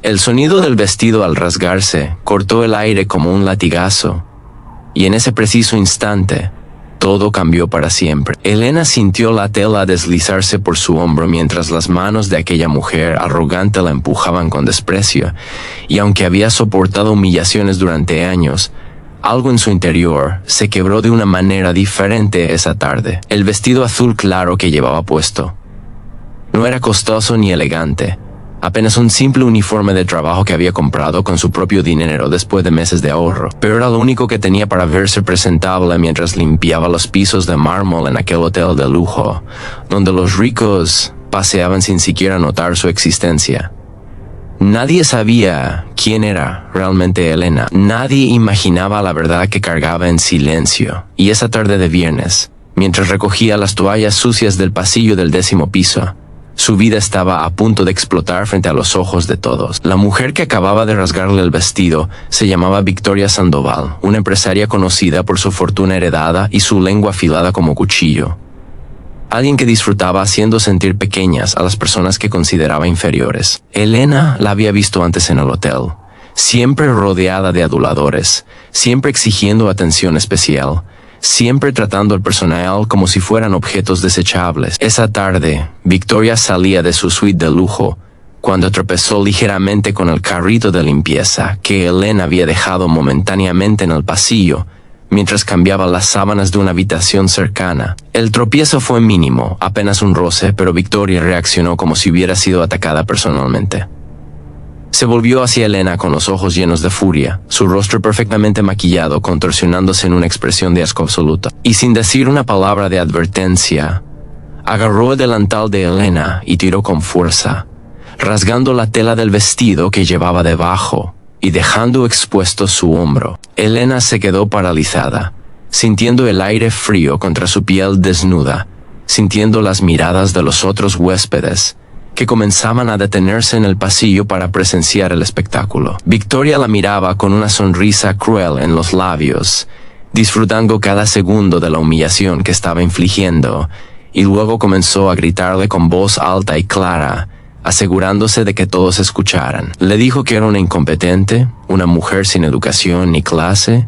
El sonido del vestido al rasgarse cortó el aire como un latigazo, y en ese preciso instante, todo cambió para siempre. Elena sintió la tela deslizarse por su hombro mientras las manos de aquella mujer arrogante la empujaban con desprecio, y aunque había soportado humillaciones durante años, algo en su interior se quebró de una manera diferente esa tarde. El vestido azul claro que llevaba puesto no era costoso ni elegante, apenas un simple uniforme de trabajo que había comprado con su propio dinero después de meses de ahorro, pero era lo único que tenía para verse presentable mientras limpiaba los pisos de mármol en aquel hotel de lujo, donde los ricos paseaban sin siquiera notar su existencia. Nadie sabía quién era realmente Elena. Nadie imaginaba la verdad que cargaba en silencio. Y esa tarde de viernes, mientras recogía las toallas sucias del pasillo del 10º piso, su vida estaba a punto de explotar frente a los ojos de todos. La mujer que acababa de rasgarle el vestido se llamaba Victoria Sandoval, una empresaria conocida por su fortuna heredada y su lengua afilada como cuchillo. Alguien que disfrutaba haciendo sentir pequeñas a las personas que consideraba inferiores. Elena la había visto antes en el hotel, siempre rodeada de aduladores, siempre exigiendo atención especial, siempre tratando al personal como si fueran objetos desechables. Esa tarde, Victoria salía de su suite de lujo cuando tropezó ligeramente con el carrito de limpieza que Elena había dejado momentáneamente en el pasillo mientras cambiaba las sábanas de una habitación cercana. El tropiezo fue mínimo, apenas un roce, pero Victoria reaccionó como si hubiera sido atacada personalmente. Se volvió hacia Elena con los ojos llenos de furia, su rostro perfectamente maquillado, contorsionándose en una expresión de asco absoluta. Y sin decir una palabra de advertencia, agarró el delantal de Elena y tiró con fuerza, rasgando la tela del vestido que llevaba debajo y dejando expuesto su hombro. Elena se quedó paralizada, sintiendo el aire frío contra su piel desnuda, sintiendo las miradas de los otros huéspedes, que comenzaban a detenerse en el pasillo para presenciar el espectáculo. Victoria la miraba con una sonrisa cruel en los labios, disfrutando cada segundo de la humillación que estaba infligiendo, y luego comenzó a gritarle con voz alta y clara, asegurándose de que todos escucharan. Le dijo que era una incompetente, una mujer sin educación ni clase,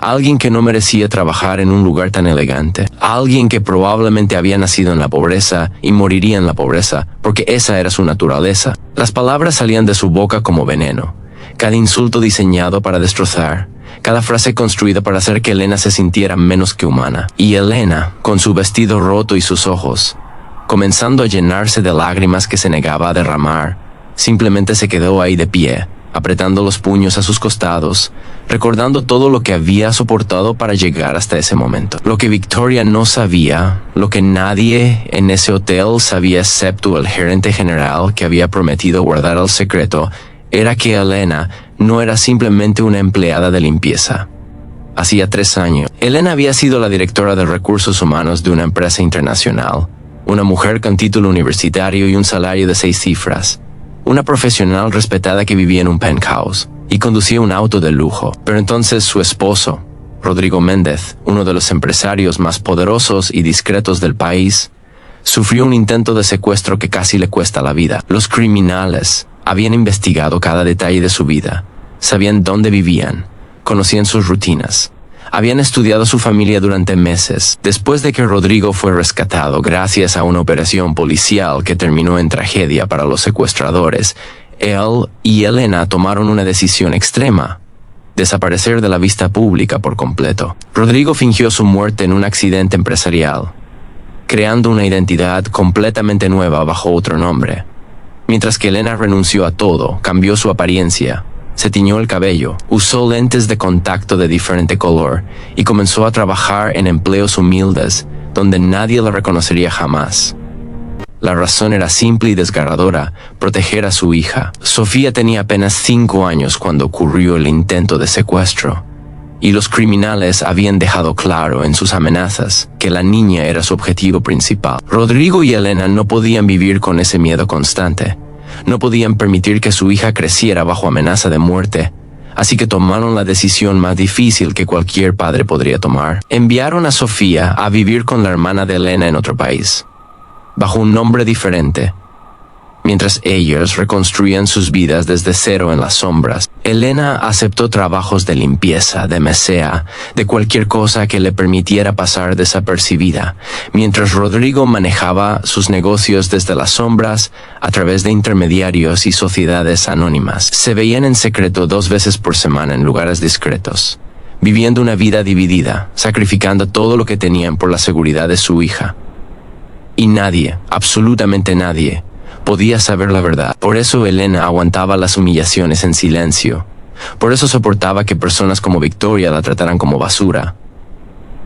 alguien que no merecía trabajar en un lugar tan elegante, alguien que probablemente había nacido en la pobreza y moriría en la pobreza, porque esa era su naturaleza. Las palabras salían de su boca como veneno, cada insulto diseñado para destrozar, cada frase construida para hacer que Elena se sintiera menos que humana. Y Elena, con su vestido roto y sus ojos comenzando a llenarse de lágrimas que se negaba a derramar, simplemente se quedó ahí de pie, apretando los puños a sus costados, recordando todo lo que había soportado para llegar hasta ese momento. Lo que Victoria no sabía, lo que nadie en ese hotel sabía excepto el gerente general que había prometido guardar el secreto, era que Elena no era simplemente una empleada de limpieza. Hacía 3 años, Elena había sido la directora de recursos humanos de una empresa internacional, una mujer con título universitario y un salario de 6 cifras. Una profesional respetada que vivía en un penthouse y conducía un auto de lujo. Pero entonces su esposo, Rodrigo Méndez, uno de los empresarios más poderosos y discretos del país, sufrió un intento de secuestro que casi le cuesta la vida. Los criminales habían investigado cada detalle de su vida, sabían dónde vivían, conocían sus rutinas. Habían estudiado su familia durante meses. Después de que Rodrigo fue rescatado gracias a una operación policial que terminó en tragedia para los secuestradores, él y Elena tomaron una decisión extrema: desaparecer de la vista pública por completo. Rodrigo fingió su muerte en un accidente empresarial, creando una identidad completamente nueva bajo otro nombre. Mientras que Elena renunció a todo, cambió su apariencia, se tiñó el cabello, usó lentes de contacto de diferente color y comenzó a trabajar en empleos humildes donde nadie la reconocería jamás. La razón era simple y desgarradora: proteger a su hija. Sofía tenía apenas 5 años cuando ocurrió el intento de secuestro, y los criminales habían dejado claro en sus amenazas que la niña era su objetivo principal. Rodrigo y Elena no podían vivir con ese miedo constante. No podían permitir que su hija creciera bajo amenaza de muerte, así que tomaron la decisión más difícil que cualquier padre podría tomar. Enviaron a Sofía a vivir con la hermana de Elena en otro país, bajo un nombre diferente, Mientras ellos reconstruían sus vidas desde cero en las sombras, Elena aceptó trabajos de limpieza, de mesea, de cualquier cosa que le permitiera pasar desapercibida, mientras Rodrigo manejaba sus negocios desde las sombras a través de intermediarios y sociedades anónimas. Se veían en secreto 2 veces por semana en lugares discretos, viviendo una vida dividida, sacrificando todo lo que tenían por la seguridad de su hija. Y nadie, absolutamente nadie, podía saber la verdad. Por eso Elena aguantaba las humillaciones en silencio. Por eso soportaba que personas como Victoria la trataran como basura.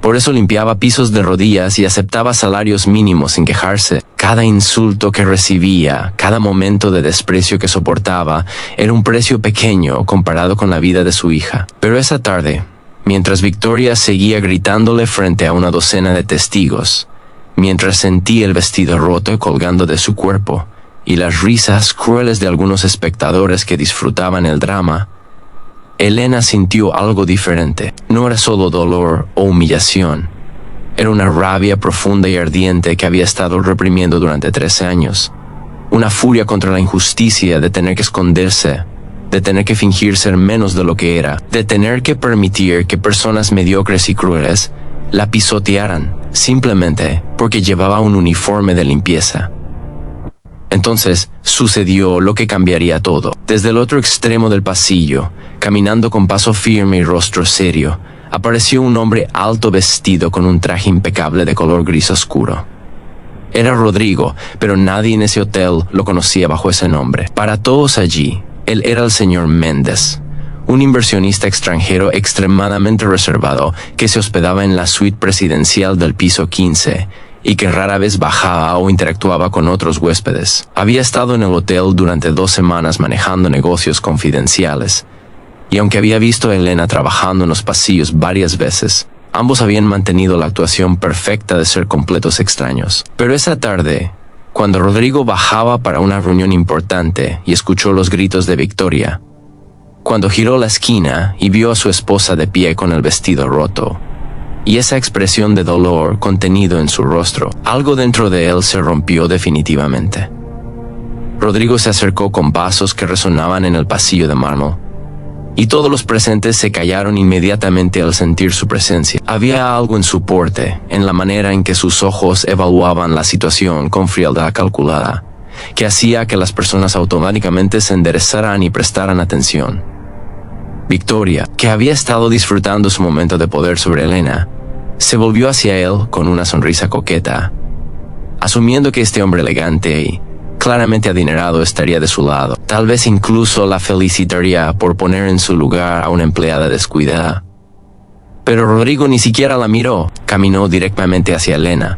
Por eso limpiaba pisos de rodillas y aceptaba salarios mínimos sin quejarse. Cada insulto que recibía, cada momento de desprecio que soportaba, era un precio pequeño comparado con la vida de su hija. Pero esa tarde, mientras Victoria seguía gritándole frente a una docena de testigos, mientras sentía el vestido roto colgando de su cuerpo, y las risas crueles de algunos espectadores que disfrutaban el drama, Elena sintió algo diferente. No era solo dolor o humillación. Era una rabia profunda y ardiente que había estado reprimiendo durante 13 años. Una furia contra la injusticia de tener que esconderse, de tener que fingir ser menos de lo que era, de tener que permitir que personas mediocres y crueles la pisotearan, simplemente porque llevaba un uniforme de limpieza. Entonces sucedió lo que cambiaría todo. Desde el otro extremo del pasillo, caminando con paso firme y rostro serio, apareció un hombre alto vestido con un traje impecable de color gris oscuro. Era Rodrigo, pero nadie en ese hotel lo conocía bajo ese nombre. Para todos allí, él era el señor Méndez, un inversionista extranjero extremadamente reservado que se hospedaba en la suite presidencial del piso 15, y que rara vez bajaba o interactuaba con otros huéspedes. Había estado en el hotel durante 2 semanas manejando negocios confidenciales, y aunque había visto a Elena trabajando en los pasillos varias veces, ambos habían mantenido la actuación perfecta de ser completos extraños. Pero esa tarde, cuando Rodrigo bajaba para una reunión importante y escuchó los gritos de Victoria, cuando giró la esquina y vio a su esposa de pie con el vestido roto, y esa expresión de dolor contenido en su rostro, algo dentro de él se rompió definitivamente. Rodrigo se acercó con pasos que resonaban en el pasillo de mármol, y todos los presentes se callaron inmediatamente al sentir su presencia. Había algo en su porte, en la manera en que sus ojos evaluaban la situación con frialdad calculada, que hacía que las personas automáticamente se enderezaran y prestaran atención. Victoria, que había estado disfrutando su momento de poder sobre Elena, se volvió hacia él con una sonrisa coqueta, asumiendo que este hombre elegante y claramente adinerado estaría de su lado. Tal vez incluso la felicitaría por poner en su lugar a una empleada descuidada. Pero Rodrigo ni siquiera la miró, caminó directamente hacia Elena,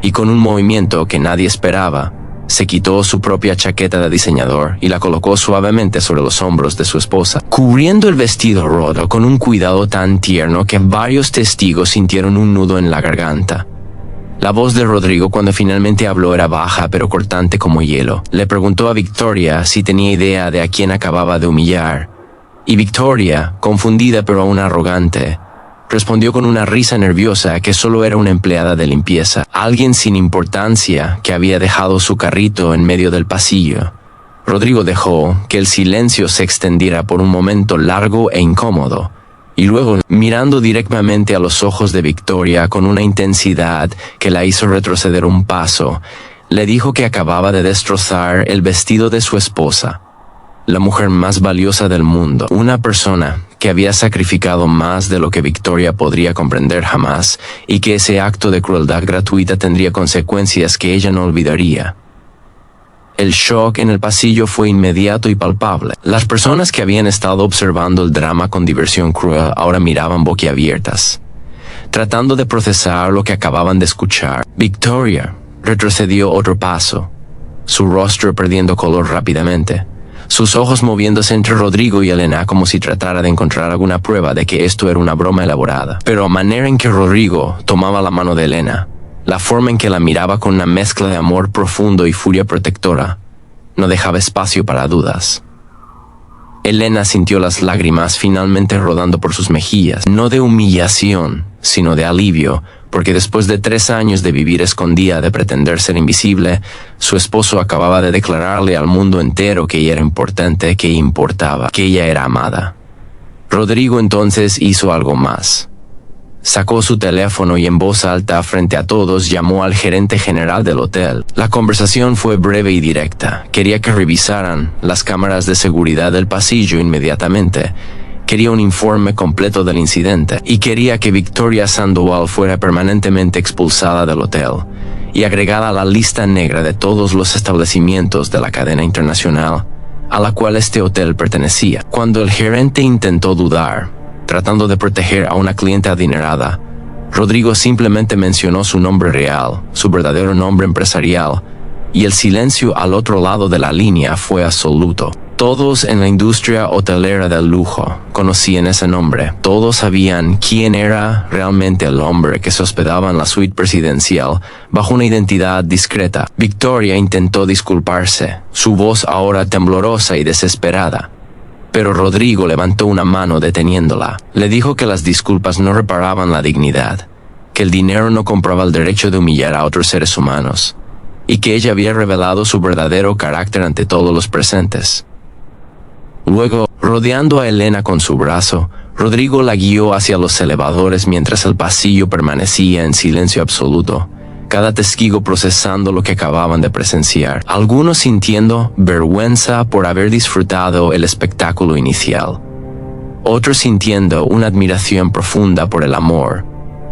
y con un movimiento que nadie esperaba, se quitó su propia chaqueta de diseñador y la colocó suavemente sobre los hombros de su esposa, cubriendo el vestido roto con un cuidado tan tierno que varios testigos sintieron un nudo en la garganta. La voz de Rodrigo cuando finalmente habló era baja pero cortante como hielo. Le preguntó a Victoria si tenía idea de a quién acababa de humillar, y Victoria, confundida pero aún arrogante, respondió con una risa nerviosa que solo era una empleada de limpieza, alguien sin importancia que había dejado su carrito en medio del pasillo. Rodrigo dejó que el silencio se extendiera por un momento largo e incómodo, y luego, mirando directamente a los ojos de Victoria con una intensidad que la hizo retroceder un paso, le dijo que acababa de destrozar el vestido de su esposa, la mujer más valiosa del mundo, una persona que había sacrificado más de lo que Victoria podría comprender jamás, y que ese acto de crueldad gratuita tendría consecuencias que ella no olvidaría. El shock en el pasillo fue inmediato y palpable. Las personas que habían estado observando el drama con diversión cruel ahora miraban boquiabiertas, tratando de procesar lo que acababan de escuchar. Victoria retrocedió otro paso, su rostro perdiendo color rápidamente, sus ojos moviéndose entre Rodrigo y Elena como si tratara de encontrar alguna prueba de que esto era una broma elaborada. Pero la manera en que Rodrigo tomaba la mano de Elena, la forma en que la miraba con una mezcla de amor profundo y furia protectora, no dejaba espacio para dudas. Elena sintió las lágrimas finalmente rodando por sus mejillas, no de humillación, sino de alivio, porque después de 3 años de vivir escondida, de pretender ser invisible, su esposo acababa de declararle al mundo entero que ella era importante, que importaba, que ella era amada. Rodrigo entonces hizo algo más. Sacó su teléfono y en voz alta frente a todos llamó al gerente general del hotel. La conversación fue breve y directa. Quería que revisaran las cámaras de seguridad del pasillo inmediatamente. Quería un informe completo del incidente y quería que Victoria Sandoval fuera permanentemente expulsada del hotel y agregada a la lista negra de todos los establecimientos de la cadena internacional a la cual este hotel pertenecía. Cuando el gerente intentó dudar, tratando de proteger a una cliente adinerada, Rodrigo simplemente mencionó su nombre real, su verdadero nombre empresarial, y el silencio al otro lado de la línea fue absoluto. Todos en la industria hotelera del lujo conocían ese nombre. Todos sabían quién era realmente el hombre que se hospedaba en la suite presidencial bajo una identidad discreta. Victoria intentó disculparse, su voz ahora temblorosa y desesperada. Pero Rodrigo levantó una mano deteniéndola. Le dijo que las disculpas no reparaban la dignidad, que el dinero no compraba el derecho de humillar a otros seres humanos, y que ella había revelado su verdadero carácter ante todos los presentes. Luego, rodeando a Elena con su brazo, Rodrigo la guió hacia los elevadores mientras el pasillo permanecía en silencio absoluto, cada testigo procesando lo que acababan de presenciar, algunos sintiendo vergüenza por haber disfrutado el espectáculo inicial, otros sintiendo una admiración profunda por el amor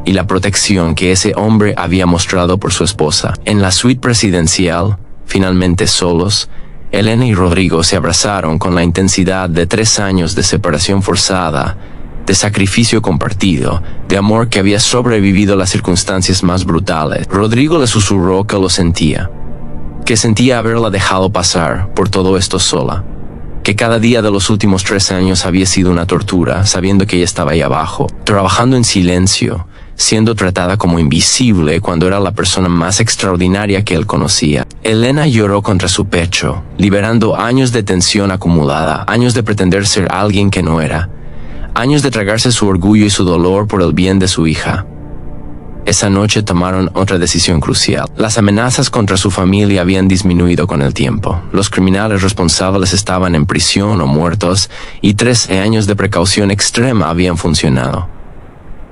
y la protección que ese hombre había mostrado por su esposa. En la suite presidencial, finalmente solos, Elena y Rodrigo se abrazaron con la intensidad de 3 años de separación forzada, de sacrificio compartido, de amor que había sobrevivido las circunstancias más brutales. Rodrigo le susurró que lo sentía, que sentía haberla dejado pasar por todo esto sola, que cada día de los últimos 3 años había sido una tortura, sabiendo que ella estaba ahí abajo, trabajando en silencio, siendo tratada como invisible cuando era la persona más extraordinaria que él conocía. Elena lloró contra su pecho, liberando años de tensión acumulada, años de pretender ser alguien que no era, años de tragarse su orgullo y su dolor por el bien de su hija. Esa noche tomaron otra decisión crucial. Las amenazas contra su familia habían disminuido con el tiempo. Los criminales responsables estaban en prisión o muertos, y 13 años de precaución extrema habían funcionado.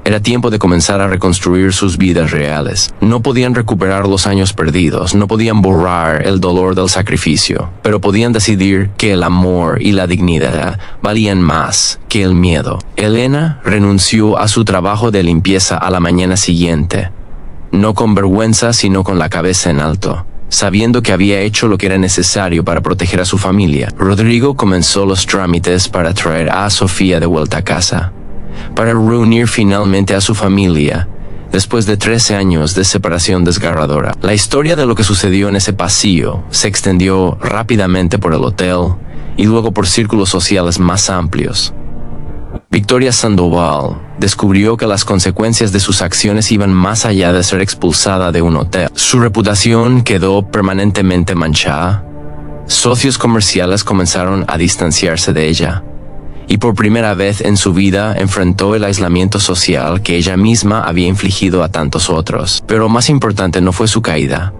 Era tiempo de comenzar a reconstruir sus vidas reales. No podían recuperar los años perdidos, no podían borrar el dolor del sacrificio, pero podían decidir que el amor y la dignidad valían más que el miedo. Elena renunció a su trabajo de limpieza a la mañana siguiente, no con vergüenza sino con la cabeza en alto, sabiendo que había hecho lo que era necesario para proteger a su familia. Rodrigo comenzó los trámites para traer a Sofía de vuelta a casa, para reunir finalmente a su familia, después de 13 años de separación desgarradora. La historia de lo que sucedió en ese pasillo se extendió rápidamente por el hotel y luego por círculos sociales más amplios. Victoria Sandoval descubrió que las consecuencias de sus acciones iban más allá de ser expulsada de un hotel. Su reputación quedó permanentemente manchada. Socios comerciales comenzaron a distanciarse de ella, y por primera vez en su vida enfrentó el aislamiento social que ella misma había infligido a tantos otros. Pero más importante no fue su caída,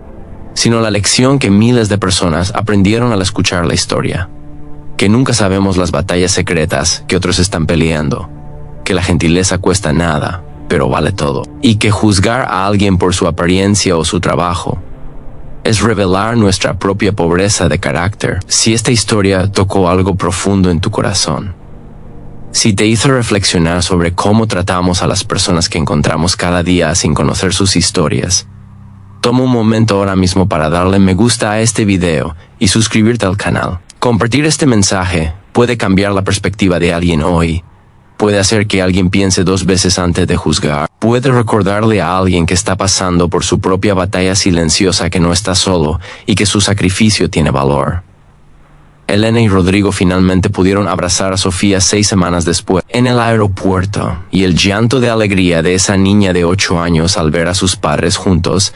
sino la lección que miles de personas aprendieron al escuchar la historia, que nunca sabemos las batallas secretas que otros están peleando, que la gentileza cuesta nada, pero vale todo, y que juzgar a alguien por su apariencia o su trabajo es revelar nuestra propia pobreza de carácter. Si esta historia tocó algo profundo en tu corazón, si te hizo reflexionar sobre cómo tratamos a las personas que encontramos cada día sin conocer sus historias, toma un momento ahora mismo para darle me gusta a este video y suscribirte al canal. Compartir este mensaje puede cambiar la perspectiva de alguien hoy, puede hacer que alguien piense 2 veces antes de juzgar, puede recordarle a alguien que está pasando por su propia batalla silenciosa que no está solo y que su sacrificio tiene valor. Elena y Rodrigo finalmente pudieron abrazar a Sofía 6 semanas después en el aeropuerto, y el llanto de alegría de esa niña de 8 años al ver a sus padres juntos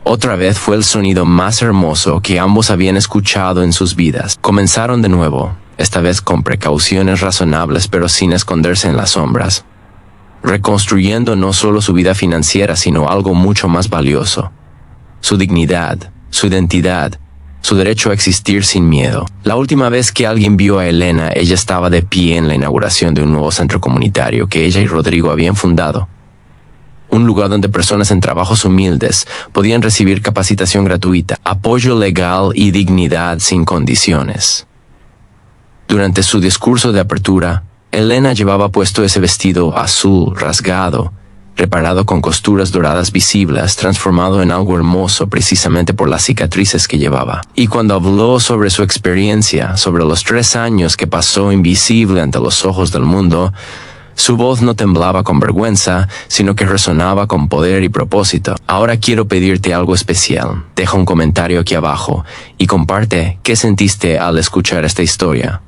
otra vez fue el sonido más hermoso que ambos habían escuchado en sus vidas. Comenzaron de nuevo, esta vez con precauciones razonables pero sin esconderse en las sombras. reconstruyendo no solo su vida financiera, sino algo mucho más valioso: su dignidad, su identidad, su derecho a existir sin miedo. La última vez que alguien vio a Elena, ella estaba de pie en la inauguración de un nuevo centro comunitario que ella y Rodrigo habían fundado. Un lugar donde personas en trabajos humildes podían recibir capacitación gratuita, apoyo legal y dignidad sin condiciones. Durante su discurso de apertura, Elena llevaba puesto ese vestido azul rasgado, reparado con costuras doradas visibles, transformado en algo hermoso precisamente por las cicatrices que llevaba. Y cuando habló sobre su experiencia, sobre los 3 años que pasó invisible ante los ojos del mundo, su voz no temblaba con vergüenza, sino que resonaba con poder y propósito. Ahora quiero pedirte algo especial. Deja un comentario aquí abajo y comparte qué sentiste al escuchar esta historia.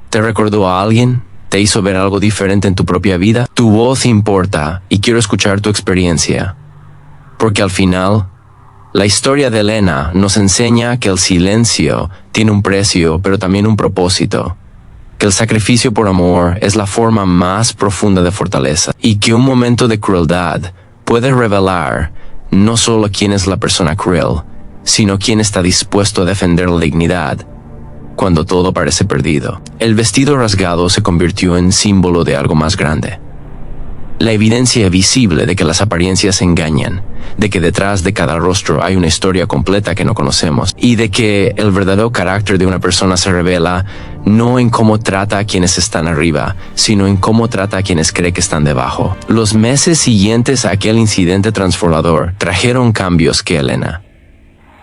¿Te recordó a alguien? ¿Te hizo ver algo diferente en tu propia vida? Tu voz importa y quiero escuchar tu experiencia. Porque al final, la historia de Elena nos enseña que el silencio tiene un precio, pero también un propósito. Que el sacrificio por amor es la forma más profunda de fortaleza. Y que un momento de crueldad puede revelar no solo quién es la persona cruel, sino quién está dispuesto a defender la dignidad cuando todo parece perdido. El vestido rasgado se convirtió en símbolo de algo más grande. La evidencia visible de que las apariencias engañan, de que detrás de cada rostro hay una historia completa que no conocemos, y de que el verdadero carácter de una persona se revela no en cómo trata a quienes están arriba, sino en cómo trata a quienes cree que están debajo. Los meses siguientes a aquel incidente transformador trajeron cambios que Elena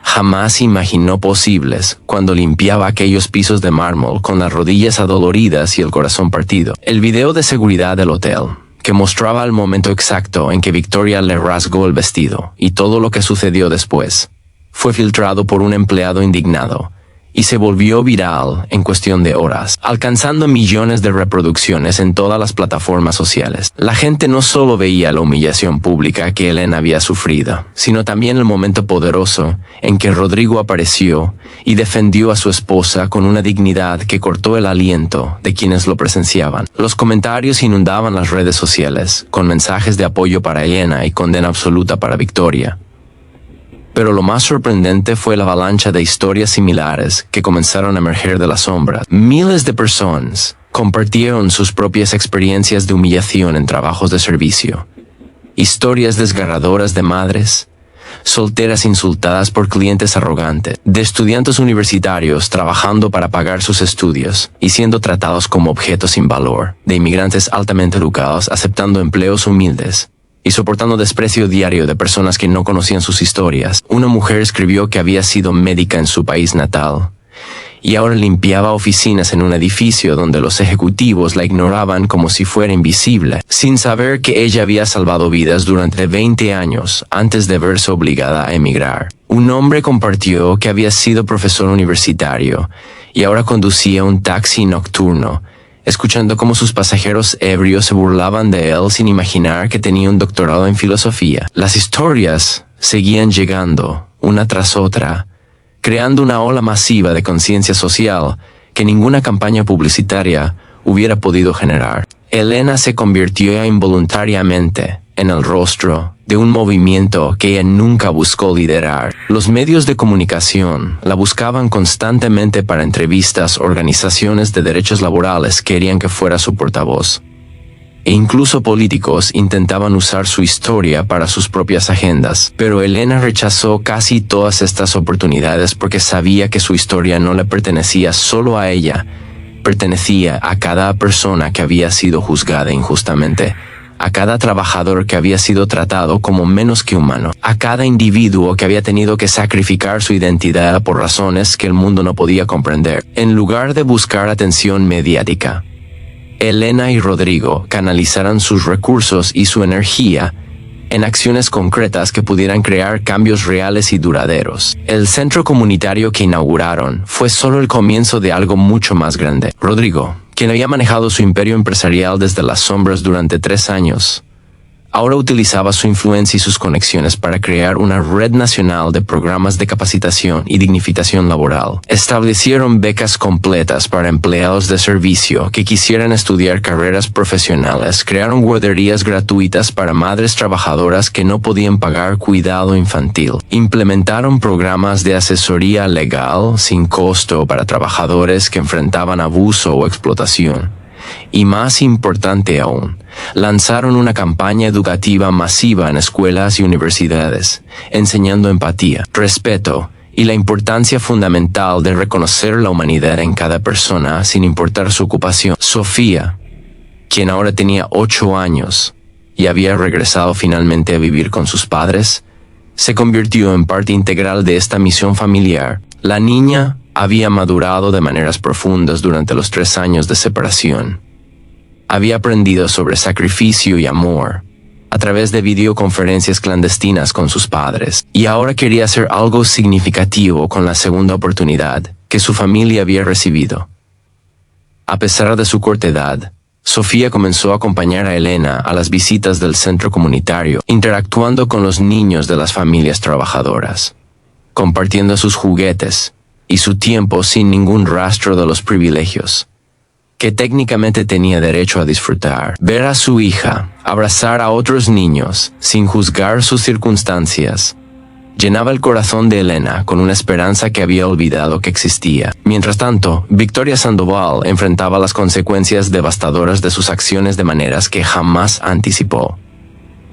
jamás imaginó posibles cuando limpiaba aquellos pisos de mármol con las rodillas adoloridas y el corazón partido. El video de seguridad del hotel, que mostraba el momento exacto en que Victoria le rasgó el vestido y todo lo que sucedió después, fue filtrado por un empleado indignado y se volvió viral en cuestión de horas, alcanzando millones de reproducciones en todas las plataformas sociales. La gente no solo veía la humillación pública que Elena había sufrido, sino también el momento poderoso en que Rodrigo apareció y defendió a su esposa con una dignidad que cortó el aliento de quienes lo presenciaban. Los comentarios inundaban las redes sociales, con mensajes de apoyo para Elena y condena absoluta para Victoria. Pero lo más sorprendente fue la avalancha de historias similares que comenzaron a emerger de las sombras. Miles de personas compartieron sus propias experiencias de humillación en trabajos de servicio. Historias desgarradoras de madres solteras insultadas por clientes arrogantes, de estudiantes universitarios trabajando para pagar sus estudios y siendo tratados como objetos sin valor, de inmigrantes altamente educados aceptando empleos humildes y soportando desprecio diario de personas que no conocían sus historias. Una mujer escribió que había sido médica en su país natal y ahora limpiaba oficinas en un edificio donde los ejecutivos la ignoraban como si fuera invisible, sin saber que ella había salvado vidas durante 20 años antes de verse obligada a emigrar. Un hombre compartió que había sido profesor universitario y ahora conducía un taxi nocturno, escuchando cómo sus pasajeros ebrios se burlaban de él sin imaginar que tenía un doctorado en filosofía. Las historias seguían llegando, una tras otra, creando una ola masiva de conciencia social que ninguna campaña publicitaria hubiera podido generar. Elena se convirtió involuntariamente en el rostro de un movimiento que ella nunca buscó liderar. Los medios de comunicación la buscaban constantemente para entrevistas, organizaciones de derechos laborales querían que fuera su portavoz. E incluso políticos intentaban usar su historia para sus propias agendas. Pero Elena rechazó casi todas estas oportunidades porque sabía que su historia no le pertenecía solo a ella, pertenecía a cada persona que había sido juzgada injustamente, a cada trabajador que había sido tratado como menos que humano, a cada individuo que había tenido que sacrificar su identidad por razones que el mundo no podía comprender. En lugar de buscar atención mediática, Elena y Rodrigo canalizaron sus recursos y su energía en acciones concretas que pudieran crear cambios reales y duraderos. El centro comunitario que inauguraron fue solo el comienzo de algo mucho más grande. Rodrigo, quien había manejado su imperio empresarial desde las sombras durante 3 años, Ahora utilizaba su influencia y sus conexiones para crear una red nacional de programas de capacitación y dignificación laboral. Establecieron becas completas para empleados de servicio que quisieran estudiar carreras profesionales. Crearon guarderías gratuitas para madres trabajadoras que no podían pagar cuidado infantil. Implementaron programas de asesoría legal sin costo para trabajadores que enfrentaban abuso o explotación. Y más importante aún, lanzaron una campaña educativa masiva en escuelas y universidades, enseñando empatía, respeto y la importancia fundamental de reconocer la humanidad en cada persona sin importar su ocupación. Sofía, quien ahora tenía 8 años y había regresado finalmente a vivir con sus padres, se convirtió en parte integral de esta misión familiar. La niña había madurado de maneras profundas durante los 3 años de separación. Había aprendido sobre sacrificio y amor a través de videoconferencias clandestinas con sus padres, y ahora quería hacer algo significativo con la segunda oportunidad que su familia había recibido. A pesar de su corta edad, Sofía comenzó a acompañar a Elena a las visitas del centro comunitario, interactuando con los niños de las familias trabajadoras, compartiendo sus juguetes y su tiempo sin ningún rastro de los privilegios que técnicamente tenía derecho a disfrutar. Ver a su hija abrazar a otros niños sin juzgar sus circunstancias llenaba el corazón de Elena con una esperanza que había olvidado que existía. Mientras tanto, Victoria Sandoval enfrentaba las consecuencias devastadoras de sus acciones de maneras que jamás anticipó.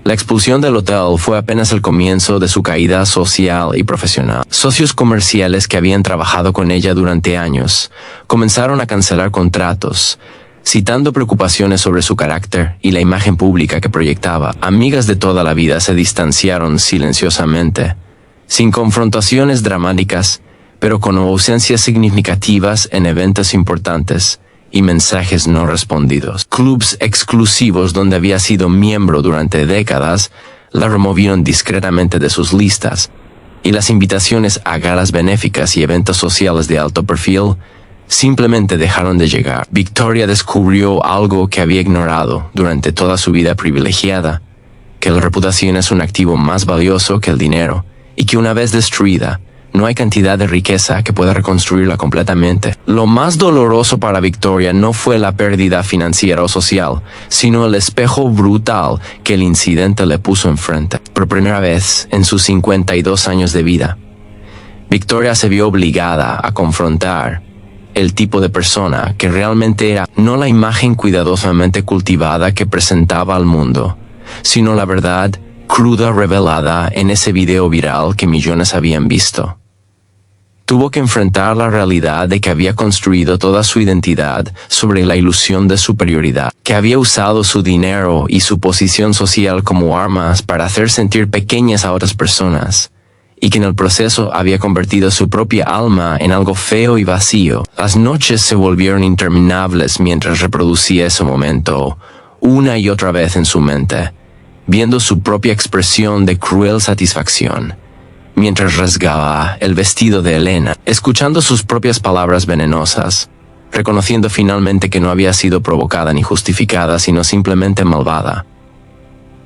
La expulsión del hotel fue apenas el comienzo de su caída social y profesional. Socios comerciales que habían trabajado con ella durante años comenzaron a cancelar contratos, citando preocupaciones sobre su carácter y la imagen pública que proyectaba. Amigas de toda la vida se distanciaron silenciosamente, sin confrontaciones dramáticas, pero con ausencias significativas en eventos importantes y mensajes no respondidos. Clubs exclusivos donde había sido miembro durante décadas la removieron discretamente de sus listas, y las invitaciones a galas benéficas y eventos sociales de alto perfil simplemente dejaron de llegar. Victoria descubrió algo que había ignorado durante toda su vida privilegiada, que la reputación es un activo más valioso que el dinero, y que una vez destruida, no hay cantidad de riqueza que pueda reconstruirla completamente. Lo más doloroso para Victoria no fue la pérdida financiera o social, sino el espejo brutal que el incidente le puso enfrente. Por primera vez en sus 52 años de vida, Victoria se vio obligada a confrontar el tipo de persona que realmente era, no la imagen cuidadosamente cultivada que presentaba al mundo, sino la verdad cruda revelada en ese video viral que millones habían visto. Tuvo que enfrentar la realidad de que había construido toda su identidad sobre la ilusión de superioridad, que había usado su dinero y su posición social como armas para hacer sentir pequeñas a otras personas, y que en el proceso había convertido su propia alma en algo feo y vacío. Las noches se volvieron interminables mientras reproducía ese momento, una y otra vez en su mente, viendo su propia expresión de cruel satisfacción, mientras rasgaba el vestido de Elena, escuchando sus propias palabras venenosas, reconociendo finalmente que no había sido provocada ni justificada, sino simplemente malvada.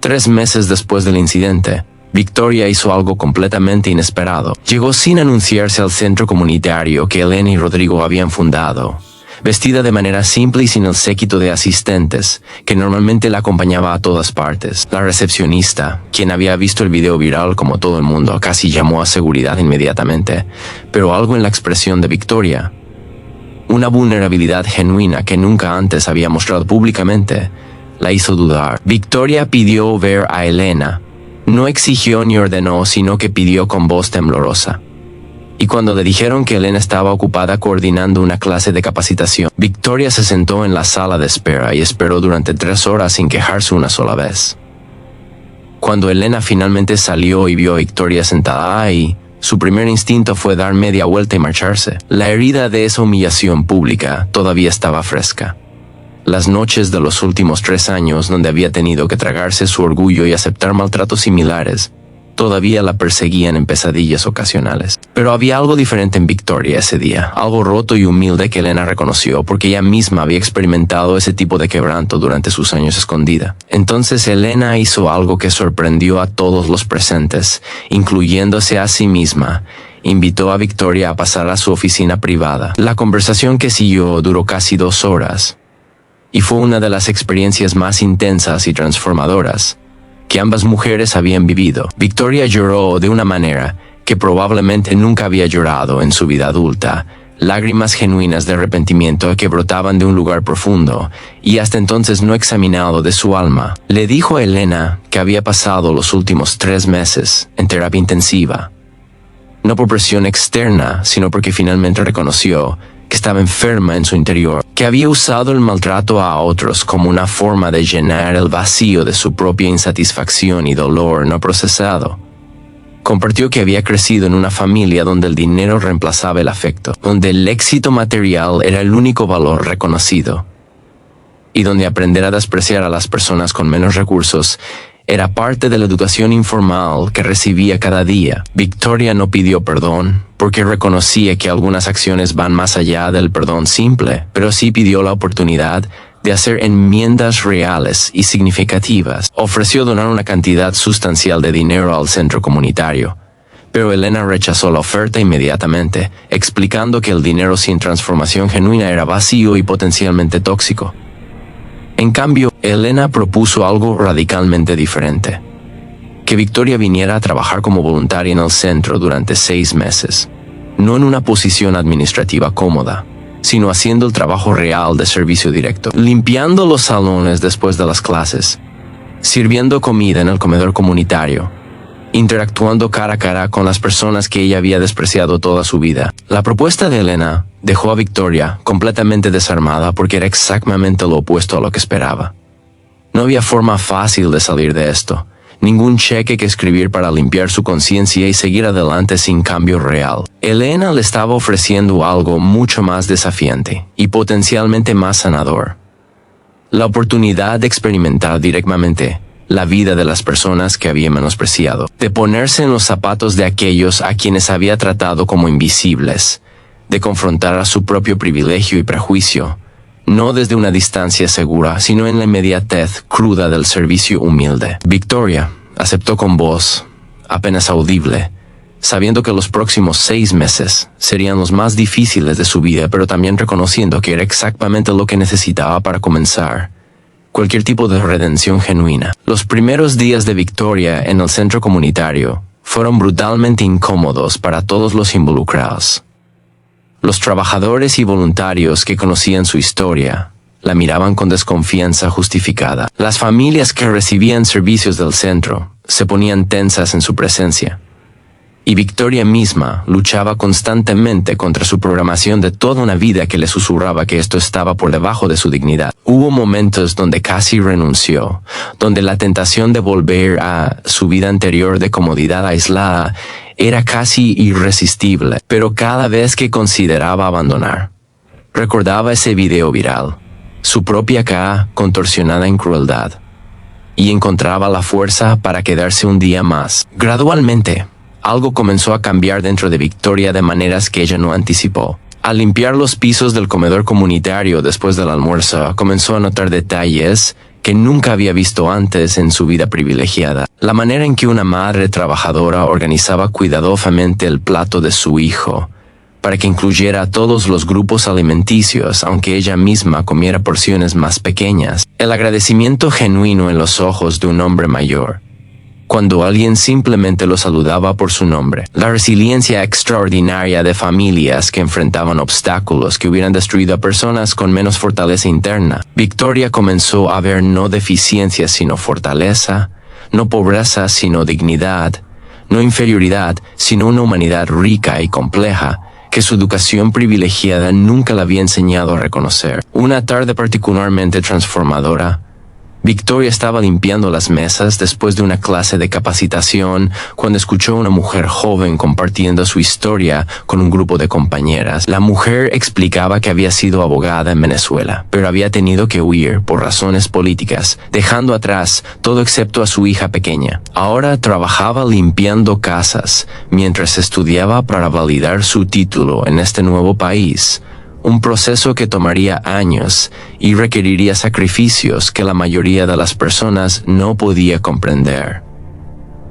3 meses después del incidente, Victoria hizo algo completamente inesperado. Llegó sin anunciarse al centro comunitario que Elena y Rodrigo habían fundado, vestida de manera simple y sin el séquito de asistentes que normalmente la acompañaba a todas partes. La recepcionista, quien había visto el video viral como todo el mundo, casi llamó a seguridad inmediatamente, pero algo en la expresión de Victoria, una vulnerabilidad genuina que nunca antes había mostrado públicamente, la hizo dudar. Victoria pidió ver a Elena. No exigió ni ordenó, sino que pidió con voz temblorosa. Y cuando le dijeron que Elena estaba ocupada coordinando una clase de capacitación, Victoria se sentó en la sala de espera y esperó durante 3 horas sin quejarse una sola vez. Cuando Elena finalmente salió y vio a Victoria sentada ahí, su primer instinto fue dar media vuelta y marcharse. La herida de esa humillación pública todavía estaba fresca. Las noches de los últimos 3 años donde había tenido que tragarse su orgullo y aceptar maltratos similares todavía la perseguían en pesadillas ocasionales. Pero había algo diferente en Victoria ese día, algo roto y humilde que Elena reconoció porque ella misma había experimentado ese tipo de quebranto durante sus años escondida. Entonces Elena hizo algo que sorprendió a todos los presentes, incluyéndose a sí misma. Invitó a Victoria a pasar a su oficina privada. La conversación que siguió duró casi 2 horas, y fue una de las experiencias más intensas y transformadoras que ambas mujeres habían vivido. Victoria lloró de una manera que probablemente nunca había llorado en su vida adulta, lágrimas genuinas de arrepentimiento que brotaban de un lugar profundo y hasta entonces no examinado de su alma. Le dijo a Elena que había pasado los últimos 3 meses en terapia intensiva, no por presión externa, sino porque finalmente reconoció que estaba enferma en su interior, que había usado el maltrato a otros como una forma de llenar el vacío de su propia insatisfacción y dolor no procesado. Compartió que había crecido en una familia donde el dinero reemplazaba el afecto, donde el éxito material era el único valor reconocido, y donde aprender a despreciar a las personas con menos recursos era parte de la educación informal que recibía cada día. Victoria no pidió perdón, porque reconocía que algunas acciones van más allá del perdón simple, pero sí pidió la oportunidad de hacer enmiendas reales y significativas. Ofreció donar una cantidad sustancial de dinero al centro comunitario, pero Elena rechazó la oferta inmediatamente, explicando que el dinero sin transformación genuina era vacío y potencialmente tóxico. En cambio, Elena propuso algo radicalmente diferente: que Victoria viniera a trabajar como voluntaria en el centro durante 6 meses, no en una posición administrativa cómoda, sino haciendo el trabajo real de servicio directo, limpiando los salones después de las clases, sirviendo comida en el comedor comunitario, interactuando cara a cara con las personas que ella había despreciado toda su vida. La propuesta de Elena dejó a Victoria completamente desarmada porque era exactamente lo opuesto a lo que esperaba. No había forma fácil de salir de esto, ningún cheque que escribir para limpiar su conciencia y seguir adelante sin cambio real. Elena le estaba ofreciendo algo mucho más desafiante y potencialmente más sanador: la oportunidad de experimentar directamente la vida de las personas que había menospreciado, de ponerse en los zapatos de aquellos a quienes había tratado como invisibles, de confrontar a su propio privilegio y prejuicio, no desde una distancia segura, sino en la inmediatez cruda del servicio humilde. Victoria aceptó con voz apenas audible, sabiendo que los próximos 6 meses serían los más difíciles de su vida, pero también reconociendo que era exactamente lo que necesitaba para comenzar cualquier tipo de redención genuina. Los primeros días de Victoria en el centro comunitario fueron brutalmente incómodos para todos los involucrados. Los trabajadores y voluntarios que conocían su historia la miraban con desconfianza justificada. Las familias que recibían servicios del centro se ponían tensas en su presencia, y Victoria misma luchaba constantemente contra su programación de toda una vida que le susurraba que esto estaba por debajo de su dignidad. Hubo momentos donde casi renunció, donde la tentación de volver a su vida anterior de comodidad aislada era casi irresistible, pero cada vez que consideraba abandonar, recordaba ese video viral, su propia cara contorsionada en crueldad, y encontraba la fuerza para quedarse un día más. Gradualmente, algo comenzó a cambiar dentro de Victoria de maneras que ella no anticipó. Al limpiar los pisos del comedor comunitario después del almuerzo, comenzó a notar detalles que nunca había visto antes en su vida privilegiada. La manera en que una madre trabajadora organizaba cuidadosamente el plato de su hijo, para que incluyera a todos los grupos alimenticios, aunque ella misma comiera porciones más pequeñas. El agradecimiento genuino en los ojos de un hombre mayor, cuando alguien simplemente lo saludaba por su nombre. La resiliencia extraordinaria de familias que enfrentaban obstáculos que hubieran destruido a personas con menos fortaleza interna. Victoria comenzó a ver no deficiencias sino fortaleza, no pobreza sino dignidad, no inferioridad sino una humanidad rica y compleja que su educación privilegiada nunca la había enseñado a reconocer. Una tarde particularmente transformadora, Victoria estaba limpiando las mesas después de una clase de capacitación cuando escuchó a una mujer joven compartiendo su historia con un grupo de compañeras. La mujer explicaba que había sido abogada en Venezuela, pero había tenido que huir por razones políticas, dejando atrás todo excepto a su hija pequeña. Ahora trabajaba limpiando casas mientras estudiaba para validar su título en este nuevo país. Un proceso que tomaría años y requeriría sacrificios que la mayoría de las personas no podía comprender.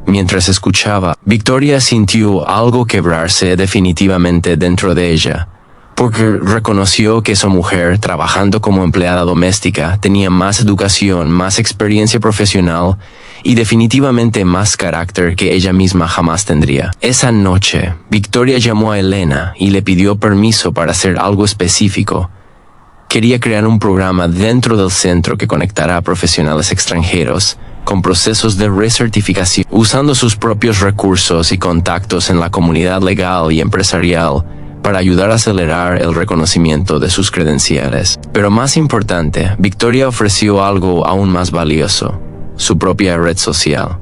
Mientras escuchaba, Victoria sintió algo quebrarse definitivamente dentro de ella, porque reconoció que su mujer, trabajando como empleada doméstica, tenía más educación, más experiencia profesional y definitivamente más carácter que ella misma jamás tendría. Esa noche, Victoria llamó a Elena y le pidió permiso para hacer algo específico. Quería crear un programa dentro del centro que conectara a profesionales extranjeros con procesos de recertificación, usando sus propios recursos y contactos en la comunidad legal y empresarial para ayudar a acelerar el reconocimiento de sus credenciales. Pero más importante, Victoria ofreció algo aún más valioso: su propia red social.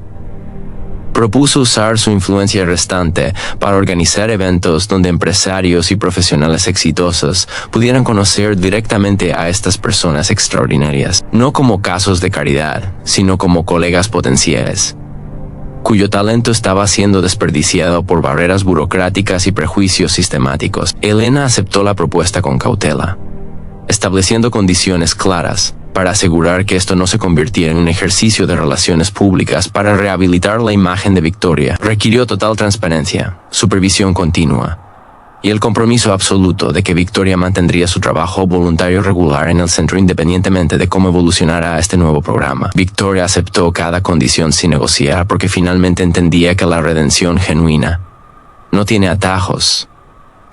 Propuso usar su influencia restante para organizar eventos donde empresarios y profesionales exitosos pudieran conocer directamente a estas personas extraordinarias, no como casos de caridad, sino como colegas potenciales, cuyo talento estaba siendo desperdiciado por barreras burocráticas y prejuicios sistemáticos. Elena aceptó la propuesta con cautela, estableciendo condiciones claras para asegurar que esto no se convirtiera en un ejercicio de relaciones públicas para rehabilitar la imagen de Victoria. Requirió total transparencia, supervisión continua y el compromiso absoluto de que Victoria mantendría su trabajo voluntario regular en el centro independientemente de cómo evolucionara este nuevo programa. Victoria aceptó cada condición sin negociar porque finalmente entendía que la redención genuina no tiene atajos